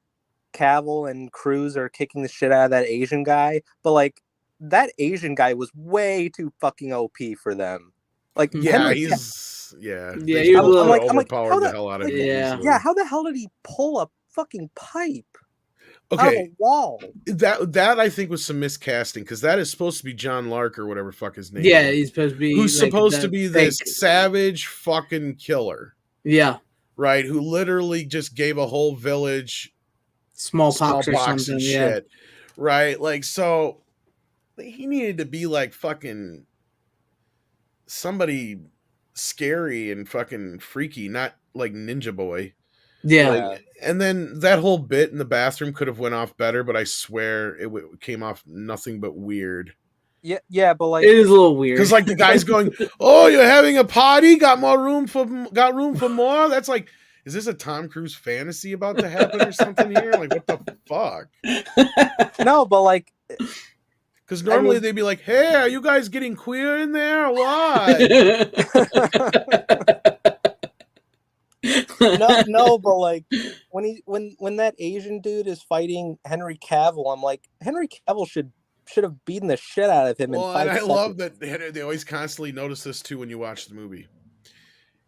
Cavill and Cruise are kicking the shit out of that Asian guy, but like that Asian guy was way too fucking OP for them. Like, he was I'm like, how the hell out of him. Yeah, how the hell did he pull a fucking pipe? Okay, out of a wall. That I think was some miscasting, because that is supposed to be John Lark or whatever fuck his name. Yeah, is. he's supposed to be who's like supposed to be this savage fucking killer. Yeah, right. Who literally just gave a whole village smallpox or something. And shit. right? Like, so he needed to be like fucking somebody scary and fucking freaky, not like Ninja Boy. Yeah. Like, and then that whole bit in the bathroom could have went off better, but I swear it came off nothing but weird. Yeah, but like It is a little weird. Because like the guy's going, "Oh, you're having a party? Got room for more?" That's like, is this a Tom Cruise fantasy about to happen or something here? Like, what the fuck? no, but like, because normally they'd be like, "Hey, are you guys getting queer in there or what?" no, but like when that Asian dude is fighting Henry Cavill, I'm like, Henry Cavill should have beaten the shit out of him in 5 and I seconds. love that they always constantly notice this too when you watch the movie.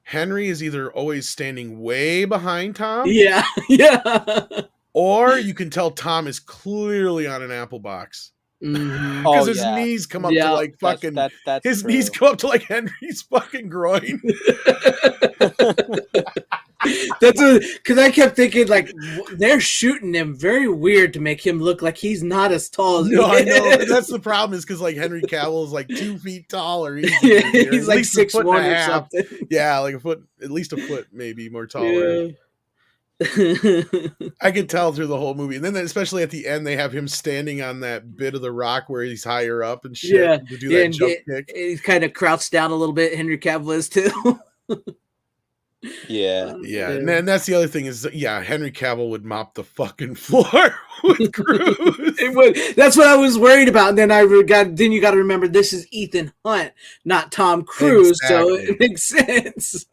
Henry is either always standing way behind Tom, yeah, or you can tell Tom is clearly on an apple box. Because his knees come up to like fucking his true. knees come up to like Henry's fucking groin. That's because I kept thinking like they're shooting him very weird to make him look like he's not as tall as no, he I know. is. That's the problem is because like Henry Cavill is like 2 feet taller. He's like 6'1" or something. Yeah, like a foot, at least a foot, maybe more taller. Yeah. I could tell through the whole movie, and then especially at the end, they have him standing on that bit of the rock where he's higher up and shit to do that jump kick. He's kind of crouched down a little bit. Henry Cavill is too. Yeah. And that's the other thing is, Henry Cavill would mop the fucking floor with Cruise. It would. That's what I was worried about. And then then you got to remember this is Ethan Hunt, not Tom Cruise, so it makes sense.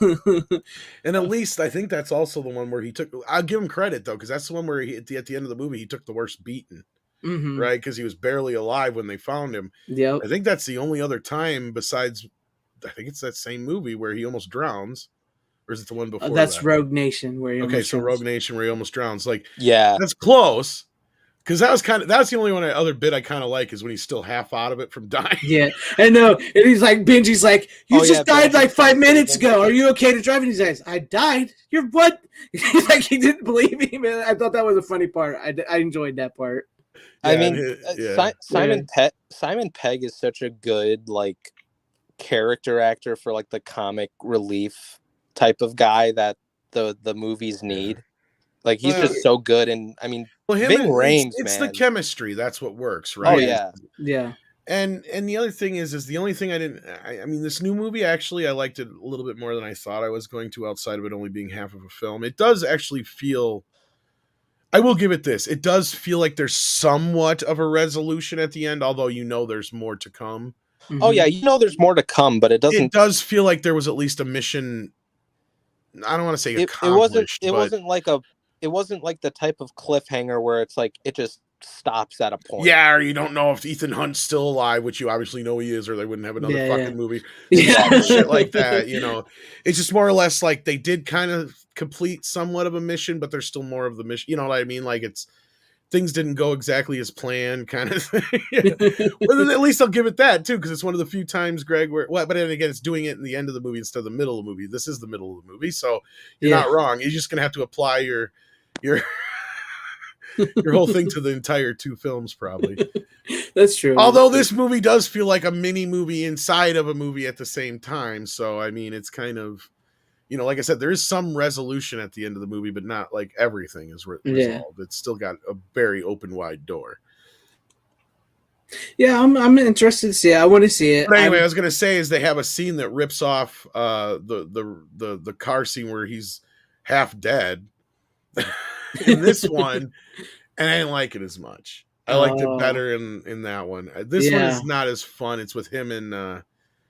And at least I think that's also the one where he took. I'll give him credit though, because that's the one where at the end of the movie he took the worst beating, right? Because he was barely alive when they found him. Yeah, I think that's the only other time besides. I think it's that same movie where he almost drowns, or is it the one before? That's Rogue Nation where he almost drowns. Rogue Nation where he almost drowns. Like, that's close. Because that's the only other bit I kind of like is when he's still half out of it from dying. Yeah, I know. And he's like, Benji's like, you just died like 5 minutes ago. Are you okay to drive? And he says, I died? You're what? He's like, he didn't believe him. And I thought that was a funny part. I enjoyed that part. I mean, Simon Pegg is such a good like character actor for like the comic relief type of guy that the movies need. Like he's just so good, and I mean, Ving Rhames, it's man. the chemistry that's what works, right? Oh yeah. And the other thing is the only thing I mean, this new movie actually I liked it a little bit more than I thought I was going to, outside of it only being half of a film. It does actually feel. I will give it this. It does feel like there's somewhat of a resolution at the end, although there's more to come. Oh yeah, there's more to come, but it doesn't. It does feel like there was at least a mission. I don't want to say accomplished. It wasn't like the type of cliffhanger where it's like it just stops at a point. Yeah, or you don't know if Ethan Hunt's still alive, which you obviously know he is, or they wouldn't have another fucking movie. Yeah, shit like that. It's just more or less like they did kind of complete somewhat of a mission, but there's still more of the mission. You know what I mean? Like things didn't go exactly as planned, kind of thing. Well, then at least I'll give it that too, because it's one of the few times, Greg, but then again, it's doing it in the end of the movie instead of the middle of the movie. This is the middle of the movie, so you're not wrong. You're just gonna have to apply your your whole thing to the entire 2 films, probably. That's true. Although this movie does feel like a mini movie inside of a movie at the same time, so I mean, it's kind of. Like I said, there is some resolution at the end of the movie, but not like everything is resolved. It's still got a very open, wide door. Yeah, I'm interested to see it. I want to see it. But anyway, I was gonna say is they have a scene that rips off the car scene where he's half dead in this one, and I didn't like it as much. I liked it better in that one. This one is not as fun. It's with him and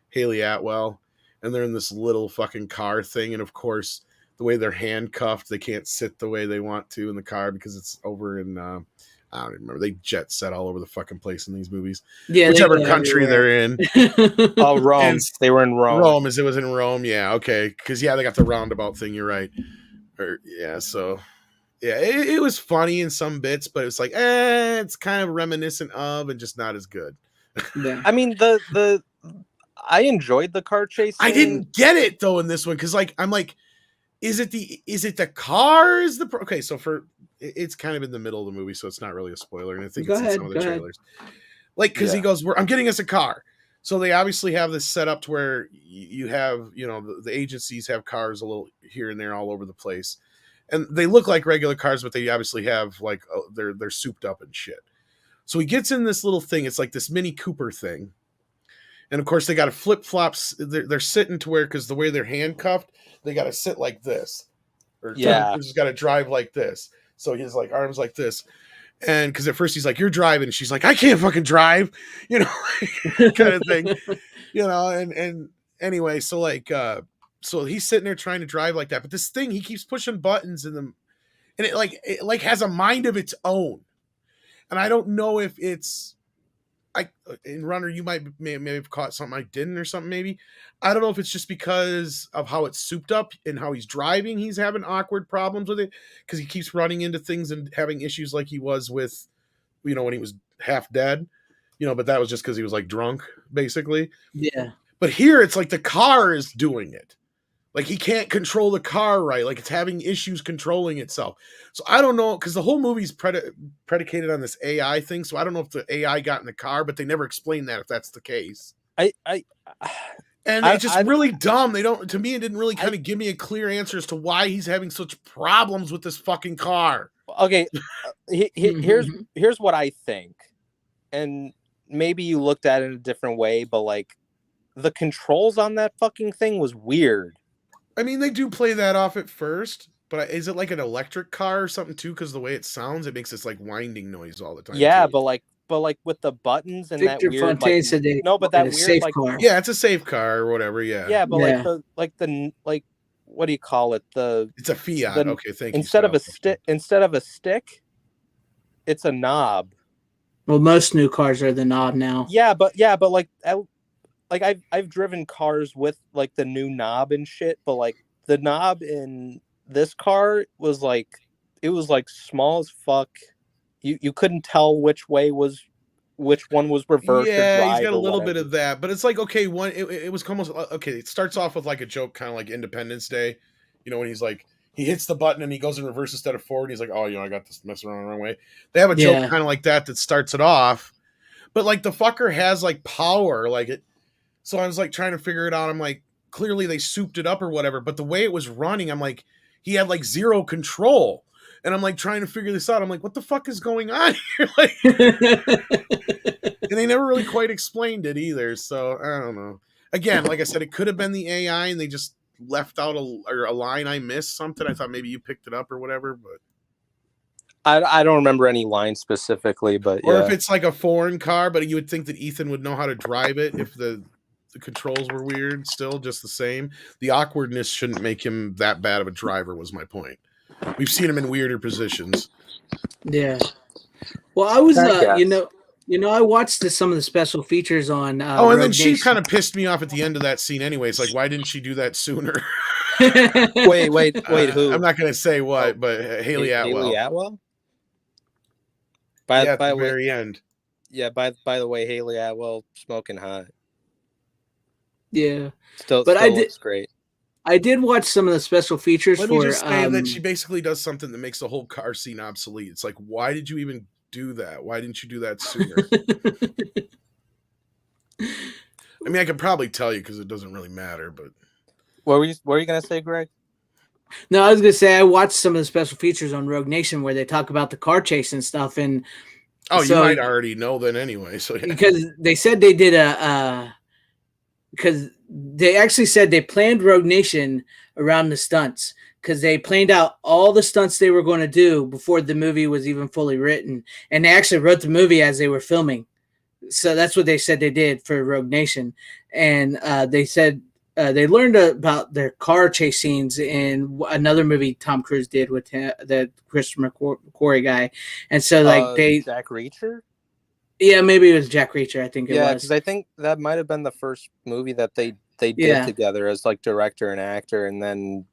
Haley Atwell. And they're in this little fucking car thing. And of course, the way they're handcuffed, they can't sit the way they want to in the car because it's over in, I don't even remember. They jet set all over the fucking place in these movies. Yeah. Whichever country they're in. Oh, Rome. They were in Rome. Rome, as it was in Rome. Yeah. Okay. Because, they got the roundabout thing. You're right. So, it was funny in some bits, but it's like, it's kind of reminiscent of and just not as good. Yeah. I mean, I enjoyed the car chase scene. I didn't get it though in this one because I'm like, is it the car? Okay, so for it's kind of in the middle of the movie, so it's not really a spoiler. And I think Go it's in ahead, some of the go ahead. trailers. Like, because he goes, I'm getting us a car. So they obviously have this set up to where you have, the agencies have cars a little here and there all over the place. And they look like regular cars, but they obviously have like, they're souped up and shit. So he gets in this little thing. It's like this Mini Cooper thing. And of course they got to flip flops. They're sitting to where, because the way they're handcuffed, they got to sit like this. Or Tom Cruise has got to drive like this. So he's like arms like this. And because at first he's like, you're driving. She's like, I can't fucking drive, kind of thing, and anyway, so like, so he's sitting there trying to drive like that. But this thing, he keeps pushing buttons and it has a mind of its own. And I don't know if it's, in Runner, you may have caught something I didn't or something, maybe. I don't know if it's just because of how it's souped up and how he's driving, he's having awkward problems with it, because he keeps running into things and having issues like he was with, when he was half dead, but that was just because he was like drunk, basically. Yeah. But here it's like the car is doing it. Like he can't control the car right. Like it's having issues controlling itself. So I don't know, because the whole movie's predicated on this AI thing. So I don't know if the AI got in the car, but they never explain that if that's the case. It's just really dumb. To me, it didn't really kind of give me a clear answer as to why he's having such problems with this fucking car. Okay, here's what I think, and maybe you looked at it in a different way, but like the controls on that fucking thing was weird. I mean, they do play that off at first, but is it like an electric car or something too? Because the way it sounds, it makes this like winding noise all the time. Yeah, too. but like with the buttons and Victor that weird, Fontaine said but that weird safe like car. Yeah, it's a safe car or whatever. Yeah. Yeah, but like the what do you call it? It's a Fiat. Okay, thank you. Instead of a stick, it's a knob. Well, most new cars are the knob now. Yeah, but like I've driven cars with like the new knob and shit, but like the knob in this car was like, it was like small as fuck. You couldn't tell which one was reverse. Yeah, or drive he's got a or little whatever. bit of that, but it's like, okay, it was almost okay. It starts off with like a joke, kind of like Independence Day, when he's like, he hits the button and he goes in reverse instead of forward. He's like, oh, I got this messing around the wrong way. They have a joke kind of like that starts it off, but like the fucker has like power, like it. So I was like trying to figure it out. I'm like, clearly they souped it up or whatever, but the way it was running, I'm like, he had like zero control. And I'm like trying to figure this out. I'm like, what the fuck is going on here? Like, and they never really quite explained it either. So I don't know. Again, like I said, it could have been the AI and they just left out a line I missed, something. I thought maybe you picked it up or whatever, but I don't remember any line specifically, but or if it's like a foreign car, but you would think that Ethan would know how to drive it if the controls were weird, still just the same. The awkwardness shouldn't make him that bad of a driver, was my point. We've seen him in weirder positions. Yeah. Well, I was, I watched some of the special features on. And then she kind of pissed me off at the end of that scene. Anyway, it's like, why didn't she do that sooner? wait, who? I'm not going to say what, but Haley Atwell. Haley Atwell. By the very end. Yeah. By the way, Haley Atwell smoking hot. Yeah. Still looks great. I did watch some of the special features. Let me just say that she basically does something that makes the whole car scene obsolete. It's like, why did you even do that? Why didn't you do that sooner? I mean, I could probably tell you because it doesn't really matter. But what were you gonna say, Greg? No, I was gonna say I watched some of the special features on Rogue Nation where they talk about the car chase and stuff. And you might already know then anyway. So yeah. Because they said they did because they actually said they planned Rogue Nation around the stunts, because they planned out all the stunts they were going to do before the movie was even fully written. And they actually wrote the movie as they were filming. So that's what they said they did for Rogue Nation. And they said they learned about their car chase scenes in another movie Tom Cruise did with the Christopher McQuarrie guy. And so Jack Reacher? Yeah, maybe it was Jack Reacher. I think it was. Yeah, because I think that might have been the first movie that they did together as like director and actor, and then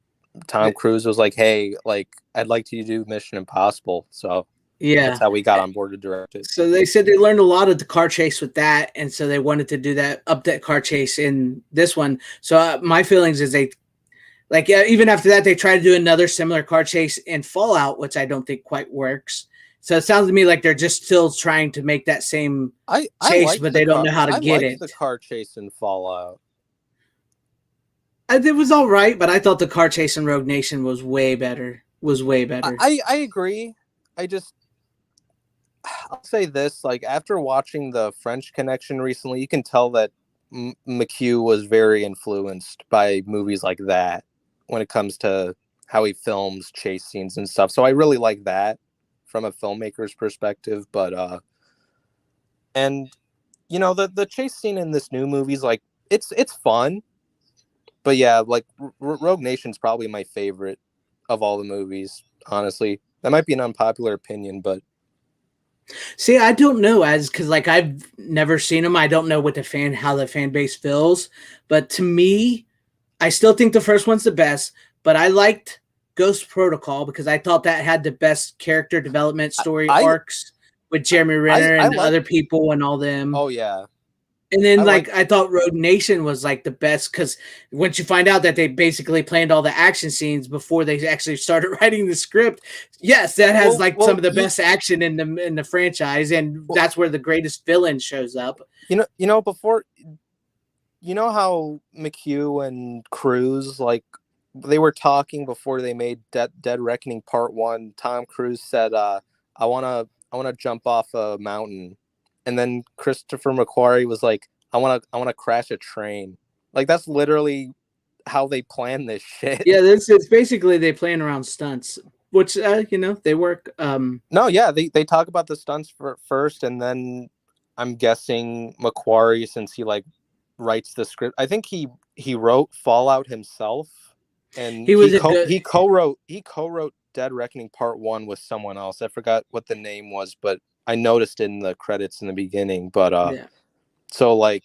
Tom Cruise was like, "Hey, like I'd like to do Mission Impossible." So that's how we got on board to direct it. So they said they learned a lot of the car chase with that, and so they wanted to do that car chase in this one. So my feelings is Like even after that, they try to do another similar car chase in Fallout, which I don't think quite works. So it sounds to me like they're just still trying to make that same I chase, liked but the they don't car. know how to I get liked it. the car chase in Fallout. It was all right, but I thought the car chase in Rogue Nation was way better. I agree. I'll say this: like after watching the French Connection recently, you can tell that McHugh was very influenced by movies like that when it comes to how he films chase scenes and stuff. So I really like that from a filmmaker's perspective. But and you know the chase scene in this new movie is like it's fun, but yeah, like Rogue Nation's probably my favorite of all the movies. Honestly, that might be an unpopular opinion, but See, I don't know because like I've never seen them. I don't know how the fan base feels, but to me, I still think the first one's the best. But I liked Ghost Protocol because I thought that had the best character development story arcs with Jeremy Renner and other people and all them. Oh yeah. And then I thought Rogue Nation was like the best because once you find out that they basically planned all the action scenes before they actually started writing the script, yes, that has some of the best action in the franchise, and that's where the greatest villain shows up. You know how McHugh and Cruise they were talking before they made Dead Reckoning Part 1. Tom Cruise said, I wanna jump off a mountain. And then Christopher McQuarrie was like, I wanna crash a train. Like that's literally how they plan this shit. Yeah, it's basically they plan around stunts, which they work. No, yeah, they talk about the stunts first, and then I'm guessing McQuarrie, since he writes the script. I think he wrote Fallout himself, and he co-wrote Dead Reckoning Part 1 with someone else. I forgot what the name was, but I noticed in the credits in the beginning. But yeah. So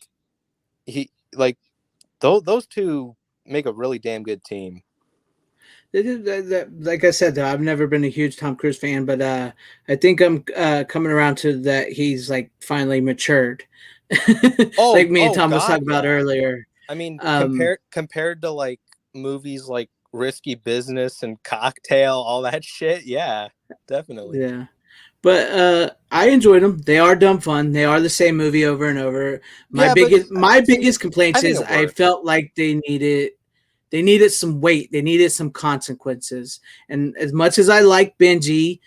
those two make a really damn good team. Like I said, though, I've never been a huge Tom Cruise fan, but I think I'm coming around to that he's finally matured. Like me and Tom was talking about earlier. I mean, compared to movies like Risky Business and Cocktail, all that shit, yeah, definitely. Yeah. But I enjoyed them. They are dumb fun. They are the same movie over and over. My biggest complaints is I felt like they needed some weight. They needed some consequences. And as much as I like Benji,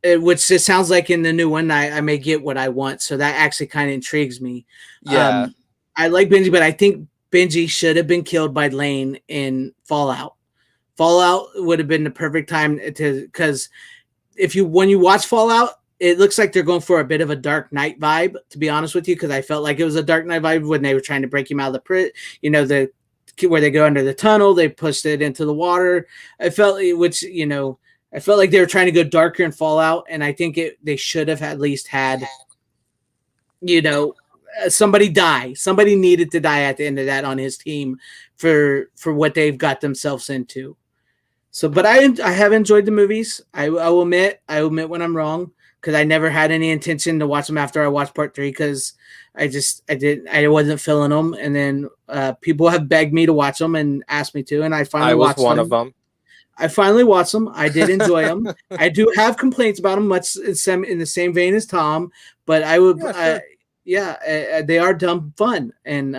which it sounds like in the new one, I may get what I want. So that actually kind of intrigues me. Yeah. I like Benji, but I think Benji should have been killed by Lane in Fallout. Fallout would have been the perfect time because when you watch Fallout, it looks like they're going for a bit of a Dark Knight vibe, to be honest with you, because I felt like it was a Dark Knight vibe when they were trying to break him out of the pit, where they go under the tunnel, they pushed it into the water. I felt like they were trying to go darker in Fallout, and I think they should have at least had, somebody die. Somebody needed to die at the end of that on his team for what they've got themselves into. So, but I have enjoyed the movies. I will admit when I'm wrong, because I never had any intention to watch them after I watched Part 3 because I wasn't feeling them, and then people have begged me to watch them and asked me to, and I finally watched them. I was one of them. I finally watched them. I did enjoy them. I do have complaints about them, much in the same vein as Tom, but I would, they are dumb fun, and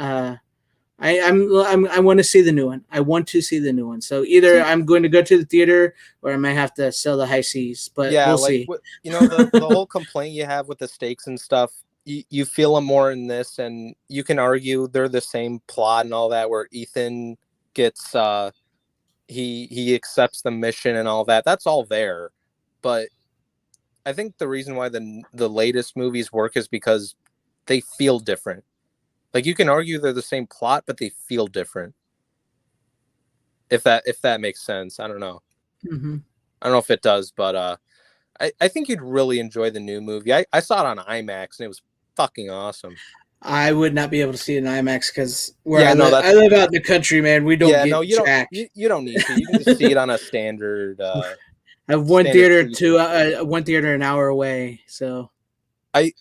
I want to see the new one. I want to see the new one. So either I'm going to go to the theater or I might have to sell the high seas. But we'll see. The whole complaint you have with the stakes and stuff, you feel them more in this, and you can argue they're the same plot and all that, where Ethan gets he accepts the mission and all that. That's all there. But I think the reason why the latest movies work is because they feel different. Like you can argue they're the same plot, but they feel different. If that makes sense, I don't know. Mm-hmm. I don't know if it does, but I think you'd really enjoy the new movie. I saw it on IMAX and it was fucking awesome. I would not be able to see it in IMAX because I live out in the country, man. We don't get you don't need to. You can just see it on a standard. I have one theater one theater an hour away, so I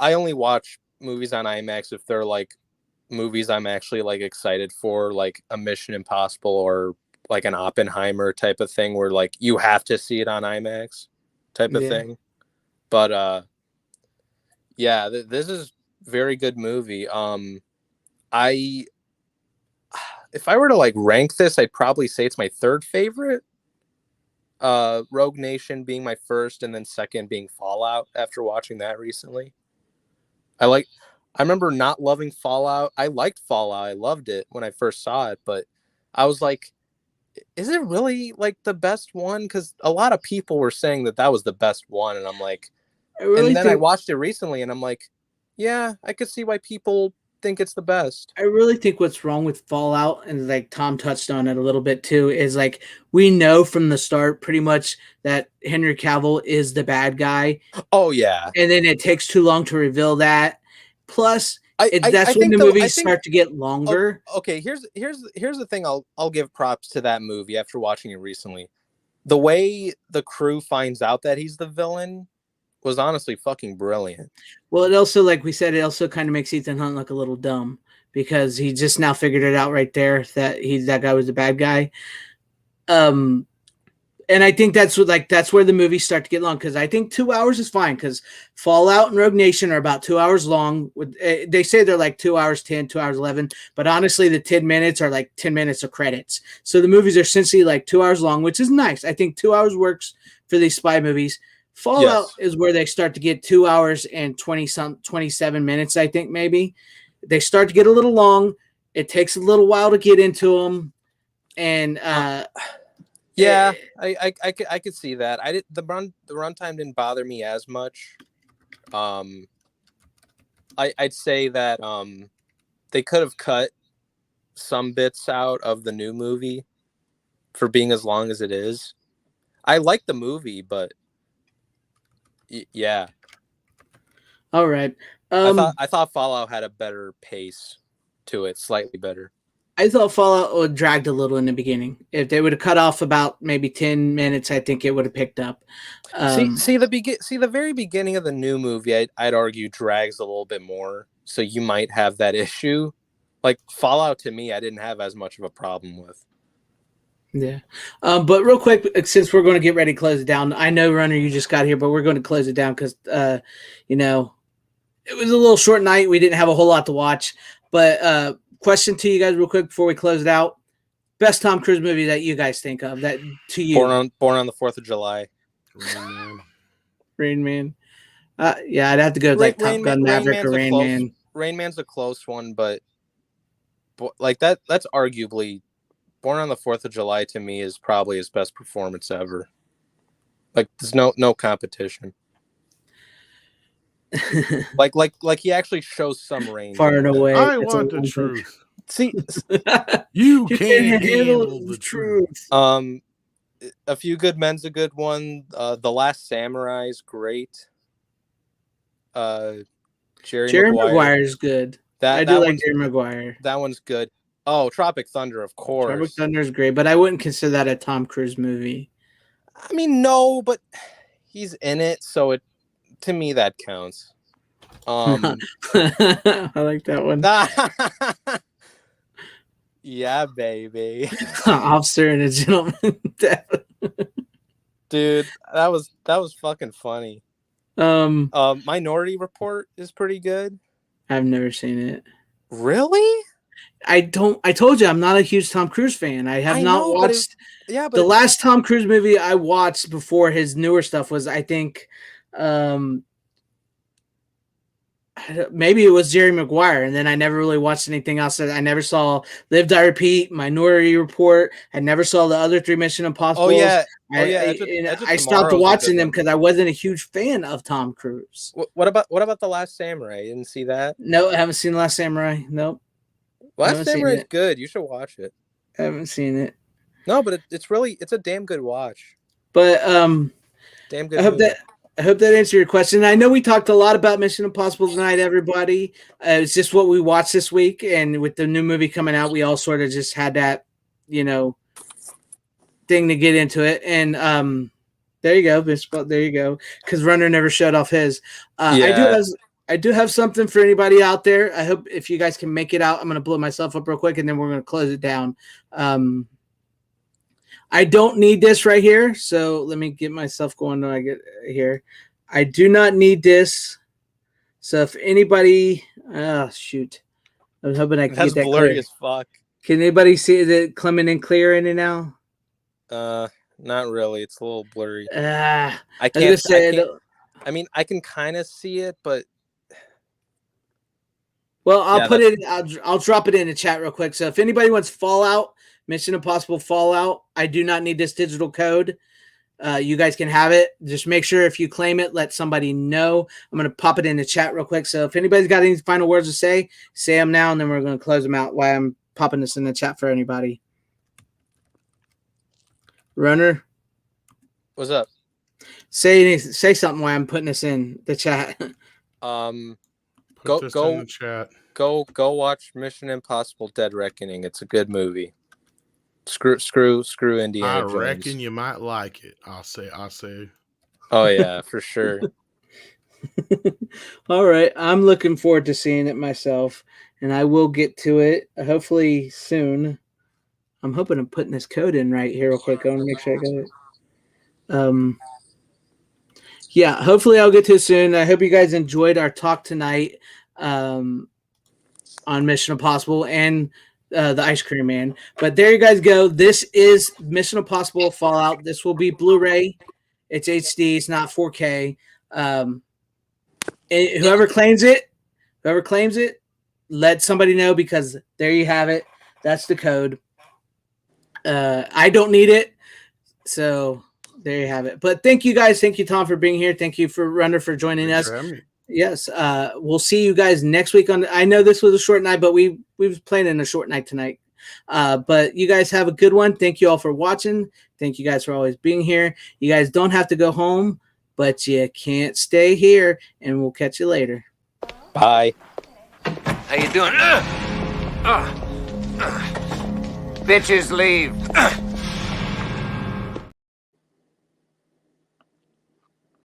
only watch movies on IMAX if they're movies I'm actually excited for, like a Mission Impossible or like an Oppenheimer type of thing where like you have to see it on IMAX type of thing. But yeah, this is very good movie. I if I were to like rank this, I'd probably say it's my third favorite. Rogue Nation being my first, and then second being Fallout after watching that recently. I remember not loving Fallout. I liked Fallout. I loved it when I first saw it, but I was like, is it really like the best one? Because a lot of people were saying that was the best one, and I'm like, I watched it recently, and I'm like, yeah, I could see why people think it's the best. I really think what's wrong with Fallout, and like Tom touched on it a little bit too, is like we know from the start pretty much that Henry Cavill is the bad guy. Oh yeah, and then it takes too long to reveal that. Plus, that's when the movies start to get longer. Okay, here's the thing. I'll give props to that movie after watching it recently. The way the crew finds out that he's the villain was honestly fucking brilliant. Well, it also, like we said, it also kind of makes Ethan Hunt look a little dumb because he just now figured it out right there that that guy was the bad guy. And I think that's where the movies start to get long, because I think 2 hours is fine, because Fallout and Rogue Nation are about 2 hours long. They say they're like 2 hours 10, 2 hours 11, but honestly, the 10 minutes are like 10 minutes of credits. So the movies are essentially like 2 hours long, which is nice. I think 2 hours works for these spy movies. Fallout is where they start to get 2 hours and 27 minutes, I think maybe. They start to get a little long. It takes a little while to get into them. And yeah, I could see that. The runtime didn't bother me as much. I'd say that they could have cut some bits out of the new movie for being as long as it is. I like the movie, but yeah. All right. I thought Fallout had a better pace to it, slightly better. I thought Fallout dragged a little in the beginning. If they would have cut off about maybe 10 minutes, I think it would have picked up. See the very beginning of the new movie, I'd argue drags a little bit more. So you might have that issue. Like Fallout, to me, I didn't have as much of a problem with. Yeah. But real quick, since we're going to get ready to close it down, I know, Runner, you just got here, but we're going to close it down because, it was a little short night. We didn't have a whole lot to watch. But question to you guys real quick before we close it out. Best Tom Cruise movie that you guys think of, that to you? Born on the 4th of July. Rain Man. Yeah, I'd have to go with Top Gun Maverick or Rain Man. Rain Man's a close one, but like that's arguably Born on the 4th of July to me is probably his best performance ever. Like there's no competition. like he actually shows some range. Far and away. I want the truth. See, you can't handle the truth. A Few Good Men's a good one. The Last Samurai is great. Jerry Maguire is good. I do like Jerry Maguire. That one's good. Oh, Tropic Thunder, of course. Tropic Thunder is great, but I wouldn't consider that a Tom Cruise movie. I mean, no, but he's in it, so to me that counts. I like that one. Yeah, baby. Officer and a Gentleman. Dude, that was fucking funny. Minority Report is pretty good. I've never seen it. Really? I told you I'm not a huge Tom Cruise fan. I have not watched. But the last Tom Cruise movie I watched before his newer stuff was, I think, maybe it was Jerry Maguire, and then I never really watched anything else. I never saw Live, Die, Repeat, Minority Report. I never saw the other 3 Mission Impossible. Oh yeah. I stopped watching them because I wasn't a huge fan of Tom Cruise. What about The Last Samurai? You didn't see that? No, I haven't seen The Last Samurai. Nope. Last Samurai is good. You should watch it. I haven't seen it. No, but it's a damn good watch. But damn good. I hope that answered your question. I know we talked a lot about Mission Impossible tonight, everybody. It's just what we watched this week, and with the new movie coming out, we all sort of just had that, thing to get into it. And there you go, there you go. Because Runner never showed off his. I do have something for anybody out there. I hope if you guys can make it out, I'm going to blow myself up real quick, and then we're going to close it down. I don't need this right here. So let me get myself going when I get here. I do not need this. So if anybody, shoot, I was hoping I could That's get that blurry clear. as fuck. Can anybody see it coming in clear in it now? Not really. It's a little blurry. I I can't. I mean, I can kind of see it, but Well, I'll Yeah, put it. I'll drop it in the chat real quick. So if anybody wants Fallout, Mission Impossible Fallout, I do not need this digital code. You guys can have it. Just make sure if you claim it, let somebody know. I'm going to pop it in the chat real quick. So if anybody's got any final words to say them now, and then we're going to close them out while I'm popping this in the chat for anybody. Runner, what's up? say something while I'm putting this in the chat. Put this in the chat. Go watch Mission Impossible: Dead Reckoning. It's a good movie. Screw Indiana Jones. I reckon you might like it. I'll say. Oh yeah, for sure. All right, I'm looking forward to seeing it myself, and I will get to it hopefully soon. I'm hoping I'm putting this code in right here real quick. I want to make sure I got it. Yeah, hopefully I'll get to it soon. I hope you guys enjoyed our talk tonight on Mission Impossible and the Ice Cream Man. But there you guys go. This is Mission Impossible Fallout. This will be Blu-ray. It's HD. It's not 4K. Whoever claims it, let somebody know, because there you have it. That's the code. I don't need it, so there you have it. But thank you guys. Thank you, Tom, for being here. Thank you for Runner for joining us. Yes, we'll see you guys next week. I know this was a short night, but we was planning a short night tonight. But you guys have a good one. Thank you all for watching. Thank you guys for always being here. You guys don't have to go home, but you can't stay here. And we'll catch you later. Bye. How you doing? Bitches leave.